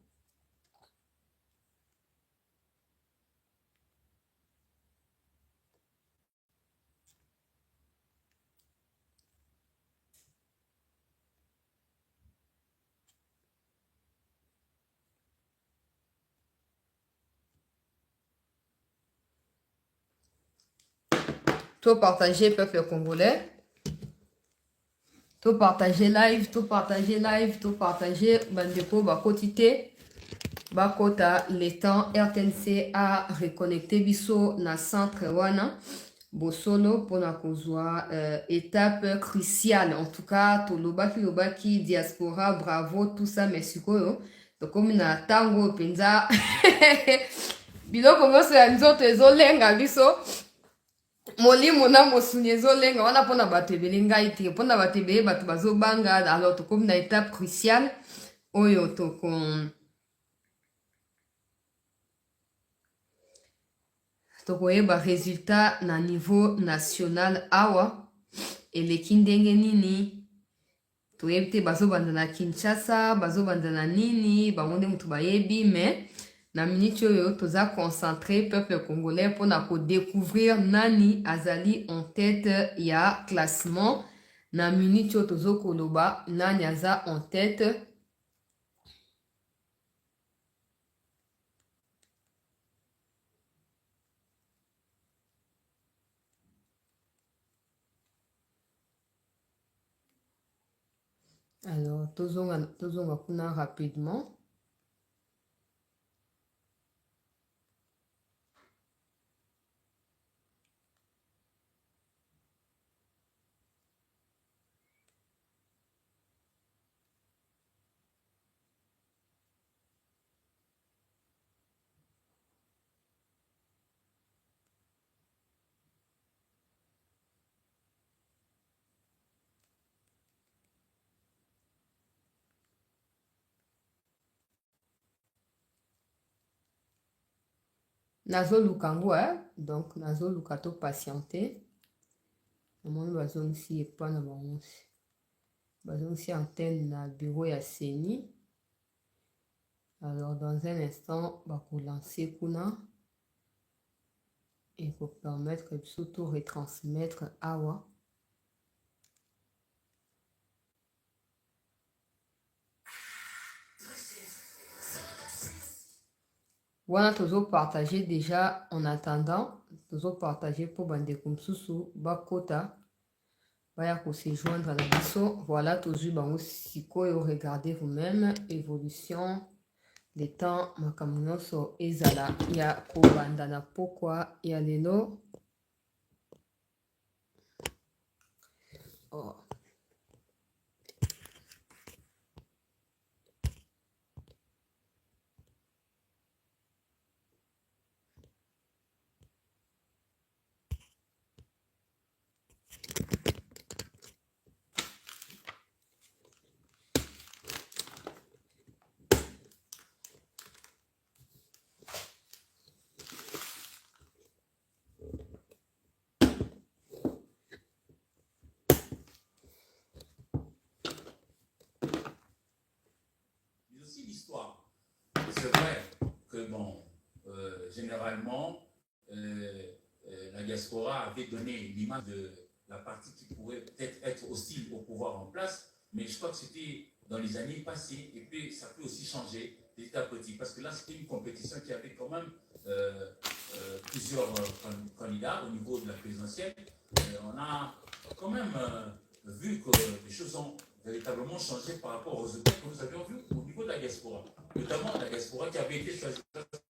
Tout partager peuple congolais. Tout partager live, tout partager live, tout partager bandeko bakotité. Bakota le temps RTNC a reconnecté biso na centre wana Bosolo pour na kozwa étape cruciale. En tout cas, to lobaki diaspora bravo tout ça merci koyo. Donc comme na tango penza biloko moso ya nzoto ezolenga biso. Molimo na mosuni ezolenga wana mpona bato ebele ngai te mpona bato ebele bato bazobanga alors tokomi na étape cruciale oyo tokoyeba résultat na niveau national awa eleki ndenge nini toyebi te bazobanda na Kinshasa bazobanda na nini bango nde moto bayebi mais na minute oyo toza concentré peuple congolais pour na découvrir nani azali en tête ya classement na minute oyo tozo koloba nani aza en tête. Alors tozonga kuna rapidement. Nazo lukango, donc nazo lukato patienter. Namoni bazongisi epa na bangosi. Bazongisi antenne na bureau ya CENI. Alors dans un instant, bako lancer kuna et pour permettre de surtout retransmettre awa. Wana tozo partager déjà en attendant, tozo partager pour bandeko msusu bakota baya ko se joindre à la biso. Voilà tozu bango sikoyo, regardez vous-même évolution de temps makambo nyonso ezala ya kobanda na pokwa ya lelo. Oh. L'histoire. C'est vrai que, bon, généralement, la diaspora avait donné l'image de la partie qui pourrait peut-être être hostile au pouvoir en place, mais je crois que c'était dans les années passées, et puis ça peut aussi changer petit à petit, parce que là, c'était une compétition qui avait quand même plusieurs candidats au niveau de la présidentielle. On a quand même vu que les choses ont véritablement changé par rapport aux résultats que nous avions vus au niveau de la diaspora. Notamment la diaspora qui avait été choisie,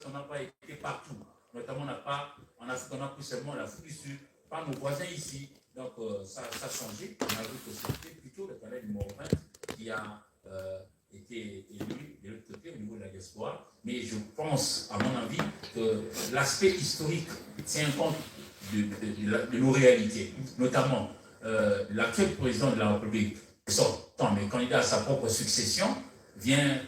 on n'a pas été partout. Notamment en Afrique, on a pris seulement l'Afrique du Sud, par nos voisins ici. Donc ça a changé. On a vu que c'était plutôt le canal numéro 20 qui a été élu de l'autre côté au niveau de la diaspora. Mais je pense, à mon avis, que l'aspect historique tient compte de nos réalités. Notamment, l'actuel président de la République, sortant, mais candidat à sa propre succession, vient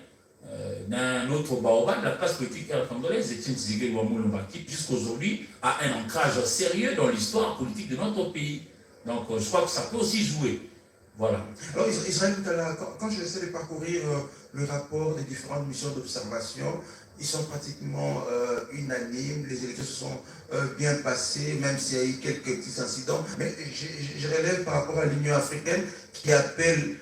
d'un autre baobab de la classe politique congolaise, Etienne Tshisekedi Wamulumba, qui jusqu'aujourd'hui a un ancrage sérieux dans l'histoire politique de notre pays. Donc je crois que ça peut aussi jouer. Voilà. Alors Israël, tout à l'heure, quand j'essaie de parcourir le rapport des différentes missions d'observation, ils sont pratiquement unanimes, les élections se sont bien passées, même s'il y a eu quelques petits incidents. Mais je relève par rapport à l'Union africaine qui appelle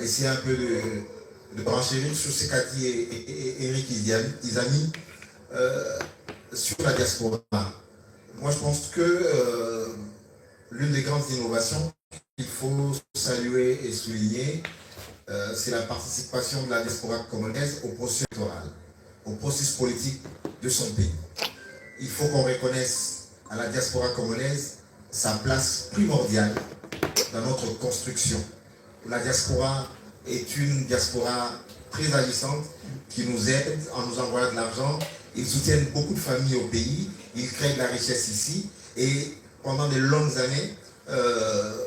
essayer un peu de brancher sur ce qu'a dit Eric Izani sur la diaspora. Moi, je pense que l'une des grandes innovations qu'il faut saluer et souligner, c'est la participation de la diaspora congolaise au processus électoral, au processus politique de son pays. Il faut qu'on reconnaisse à la diaspora congolaise sa place primordiale dans notre construction. La diaspora est une diaspora très agissante qui nous aide en nous envoyant de l'argent. Ils soutiennent beaucoup de familles au pays, ils créent de la richesse ici et pendant de longues années,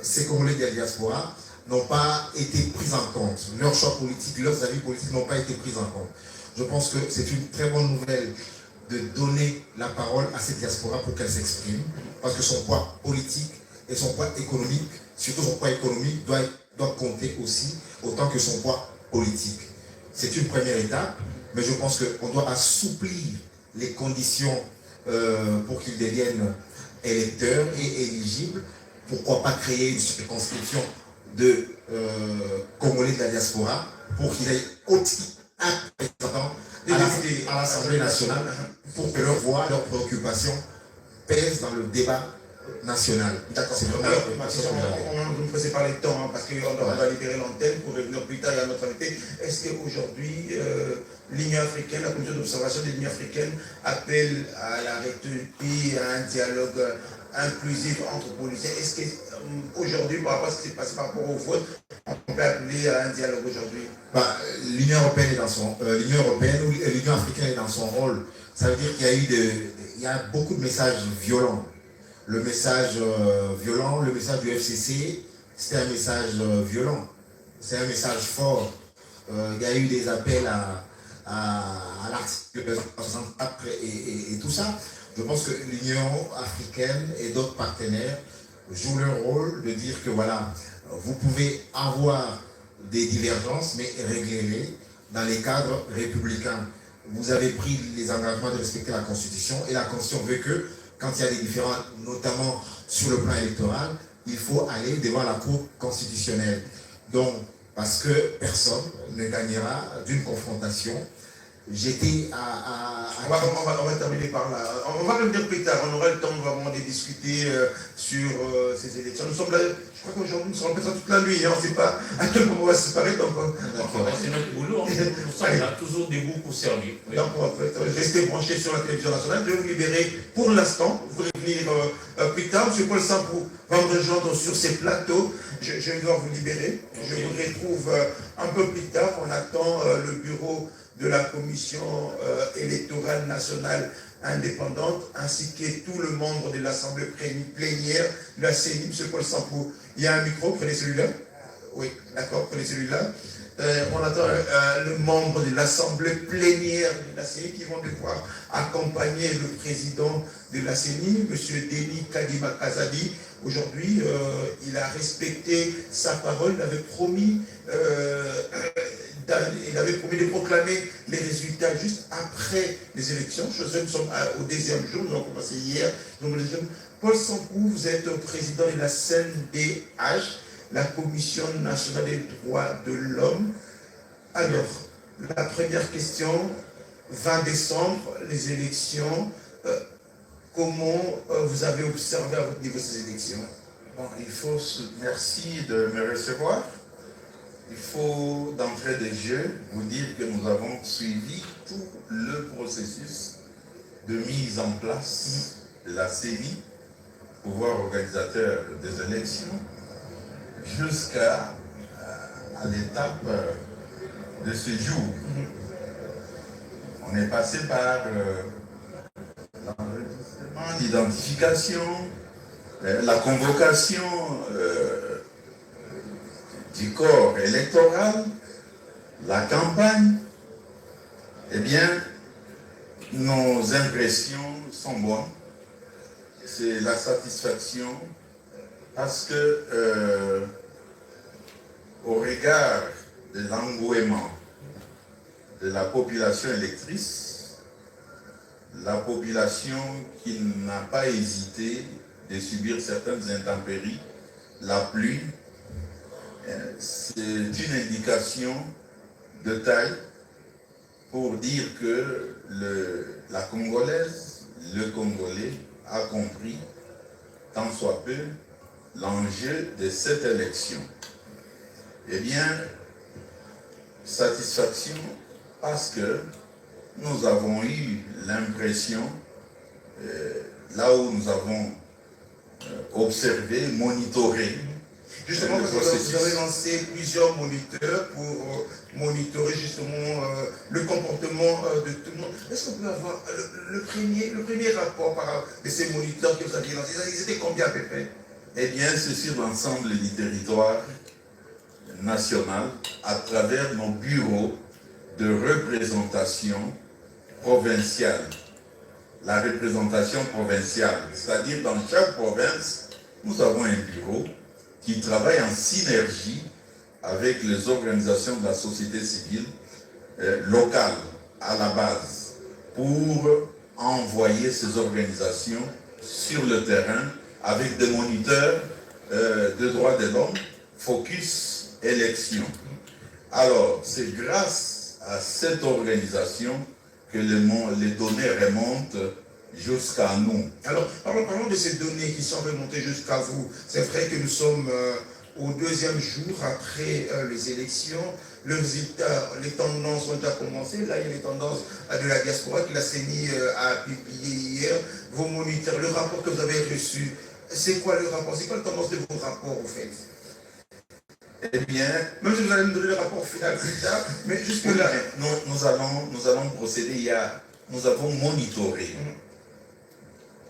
ces Congolais de la diaspora n'ont pas été pris en compte. Leurs choix politiques, leurs avis politiques n'ont pas été pris en compte. Je pense que c'est une très bonne nouvelle de donner la parole à cette diaspora pour qu'elle s'exprime, parce que son poids politique et son poids économique, surtout son poids économique, doit compter aussi autant que son poids politique. C'est une première étape, mais je pense qu'on doit assouplir les conditions pour qu'ils deviennent électeurs et éligibles. Pourquoi pas créer une circonscription de Congolais de la diaspora pour qu'il ait aussi un représentant à l'Assemblée nationale pour que leur voix, leurs préoccupations pèsent dans le débat national. D'accord. On ne faisait pas les temps, hein, parce qu'on va libérer l'antenne pour revenir plus tard à notre invité. Est-ce qu'aujourd'hui, l'Union africaine, la commission d'observation de l'Union africaine appelle à la retenue, à un dialogue inclusif entre policiers? Est-ce qu'aujourd'hui, par rapport à ce qui s'est passé par rapport au vote, on peut appeler à un dialogue aujourd'hui? L'Union européenne est dans son l'Union européenne ou l'Union africaine est dans son rôle. Ça veut dire qu'il y a eu beaucoup de messages violents. Le message violent, le message du FCC, c'était un message violent. C'est un message fort. Il y a eu des appels à l'article 64 et tout ça. Je pense que l'Union africaine et d'autres partenaires jouent leur rôle de dire que voilà, vous pouvez avoir des divergences, mais réglez-les dans les cadres républicains. Vous avez pris les engagements de respecter la Constitution et la Constitution veut que quand il y a des différends, notamment sur le plan électoral, il faut aller devant la Cour constitutionnelle. Donc, parce que personne ne gagnera d'une confrontation j'étais On va terminer par là. On va revenir plus tard. On aura le temps vraiment de discuter sur ces élections. Nous sommes là, je crois qu'aujourd'hui, nous serons peut-être toute la nuit. On ne sait pas à quel moment on va se séparer. Donc, c'est notre boulot. Nous sommes là toujours debout pour servir. Oui. Donc, en fait, restez branchés sur la télévision nationale. Je vais vous libérer pour l'instant. Vous pourrez venir plus tard. M. Paul Sampou va me rejoindre sur ces plateaux. Je dois vous libérer. Je vous retrouve un peu plus tard. On attend le bureau de la Commission électorale nationale indépendante, ainsi que tout le membre de l'Assemblée plénière de la CENI, M. Paul Sampou. Il y a un micro, prenez celui-là. Oui, d'accord, prenez celui-là. On attend le membre de l'Assemblée plénière de la CENI qui vont devoir accompagner le président de la CENI, M. Denis Kadima Kazadi. Aujourd'hui, il a respecté sa parole, il avait promis de proclamer les résultats juste après les élections. Nous sommes au deuxième jour, nous avons commencé hier. Paul Sampou, vous êtes président de la CNDH, la Commission nationale des droits de l'homme. Alors, la première question, 20 décembre, les élections. Comment vous avez observé à votre niveau ces élections? Bon, merci de me recevoir. Il faut d'entrée de jeu vous dire que nous avons suivi tout le processus de mise en place de la CENI, pouvoir organisateur des élections, jusqu'à l'étape de ce jour. On est passé par l'identification, la convocation du corps électoral, la campagne. Eh bien, nos impressions sont bonnes. C'est la satisfaction parce que au regard de l'engouement de la population électrice, la population qui n'a pas hésité de subir certaines intempéries, la pluie, c'est une indication de taille pour dire que la Congolaise, le Congolais a compris, tant soit peu, l'enjeu de cette élection. Eh bien, satisfaction parce que nous avons eu l'impression, là où nous avons observé, monitoré. Justement, parce que vous avez lancé plusieurs moniteurs pour monitorer justement le comportement de tout le monde. Est-ce qu'on peut avoir le premier rapport de ces moniteurs que vous aviez lancés? Ils étaient combien à peu près? Eh bien, c'est sur l'ensemble du territoire national, à travers nos bureaux de représentation provinciale. La représentation provinciale, c'est-à-dire dans chaque province, nous avons un bureau qui travaille en synergie avec les organisations de la société civile locale à la base pour envoyer ces organisations sur le terrain avec des moniteurs de droits de l'homme, focus élection. Alors, c'est grâce à cette organisation que les données remontent jusqu'à nous. Alors, parlons de ces données qui sont remontées jusqu'à vous. C'est vrai que nous sommes au deuxième jour après les élections. Le résultat, les tendances ont déjà commencé. Là, il y a les tendances de la diaspora que la CENI a publié hier. Vos moniteurs, le rapport que vous avez reçu, c'est quoi le rapport? C'est quoi la tendance de vos rapports, au fait? Eh bien, même si vous allez me donner le rapport final plus tard, mais jusque-là. Nous allons procéder. Nous avons monitoré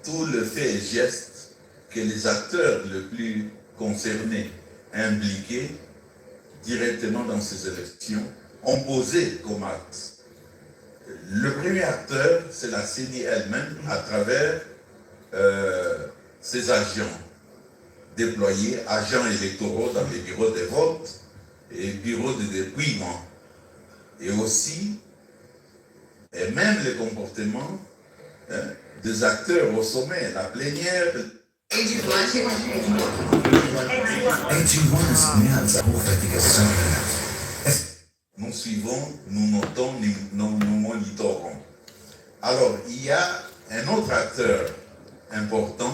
tout le fait et geste que les acteurs les plus concernés, impliqués directement dans ces élections, ont posé comme acte. Le premier acteur, c'est la CENI elle-même, à travers ses agents déployés, agents électoraux dans les bureaux de vote et bureaux de dépouillement. Et aussi, et même le comportement des acteurs au sommet, la plénière. Nous suivons, nous notons, nous monitorons. Alors, il y a un autre acteur important,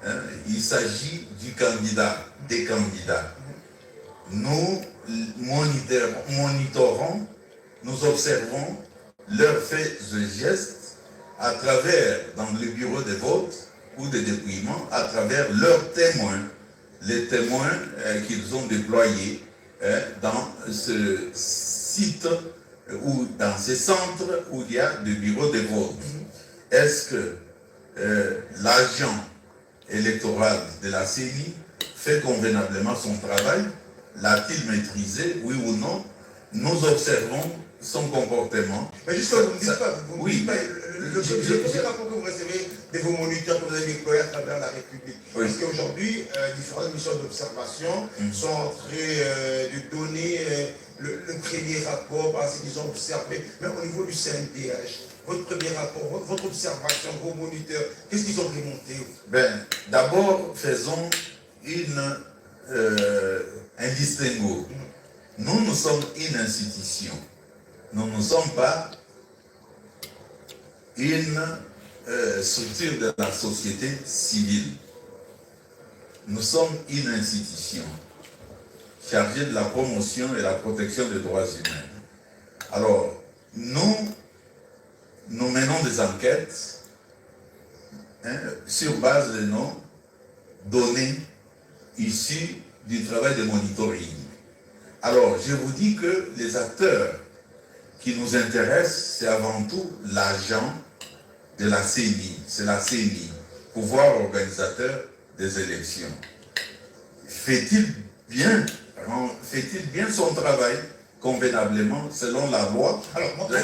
hein, il s'agit du candidat, des candidats. Nous monitorons, nous observons leurs faits et gestes à travers, dans le bureau de vote ou de dépouillement, à travers leurs témoins, les témoins qu'ils ont déployés dans ce site ou dans ces centres où il y a des bureaux de vote. Est-ce que l'agent électoral de la CENI fait convenablement son travail? L'a-t-il maîtrisé, oui ou non? Nous observons son comportement. Mais justement, vous ne dites pas, le premier rapport que vous recevez de vos moniteurs que vous avez déployés à travers la République. Oui. Parce qu'aujourd'hui, différentes missions d'observation sont en train de donner le premier rapport par ce qu'ils ont observé. Mais au niveau du CNDH, votre premier rapport, votre observation, vos moniteurs, qu'est-ce qu'ils ont remonté? D'abord, faisons un distinguo. Nous sommes une institution. Nous ne sommes pas une structure de la société civile. Nous sommes une institution chargée de la promotion et la protection des droits humains. Alors, nous menons des enquêtes sur base de nos données issues du travail de monitoring. Alors, je vous dis que les acteurs qui nous intéressent, c'est avant tout l'agent de la CENI. C'est la CENI, pouvoir organisateur des élections. Fait-il bien son travail convenablement selon la loi?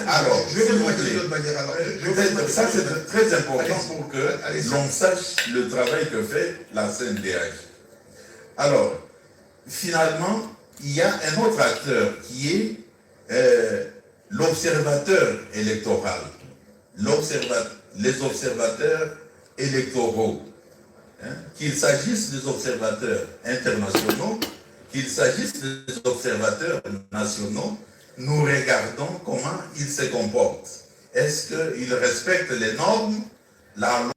Alors, je vais vous dire de toute manière. Ça, c'est très important pour que l'on sache le travail que fait la CNDH. Alors, finalement, il y a un autre acteur qui est l'observateur électoral, les observateurs électoraux, qu'il s'agisse des observateurs internationaux, qu'il s'agisse des observateurs nationaux, nous regardons comment ils se comportent. Est-ce qu'ils respectent les normes, la loi?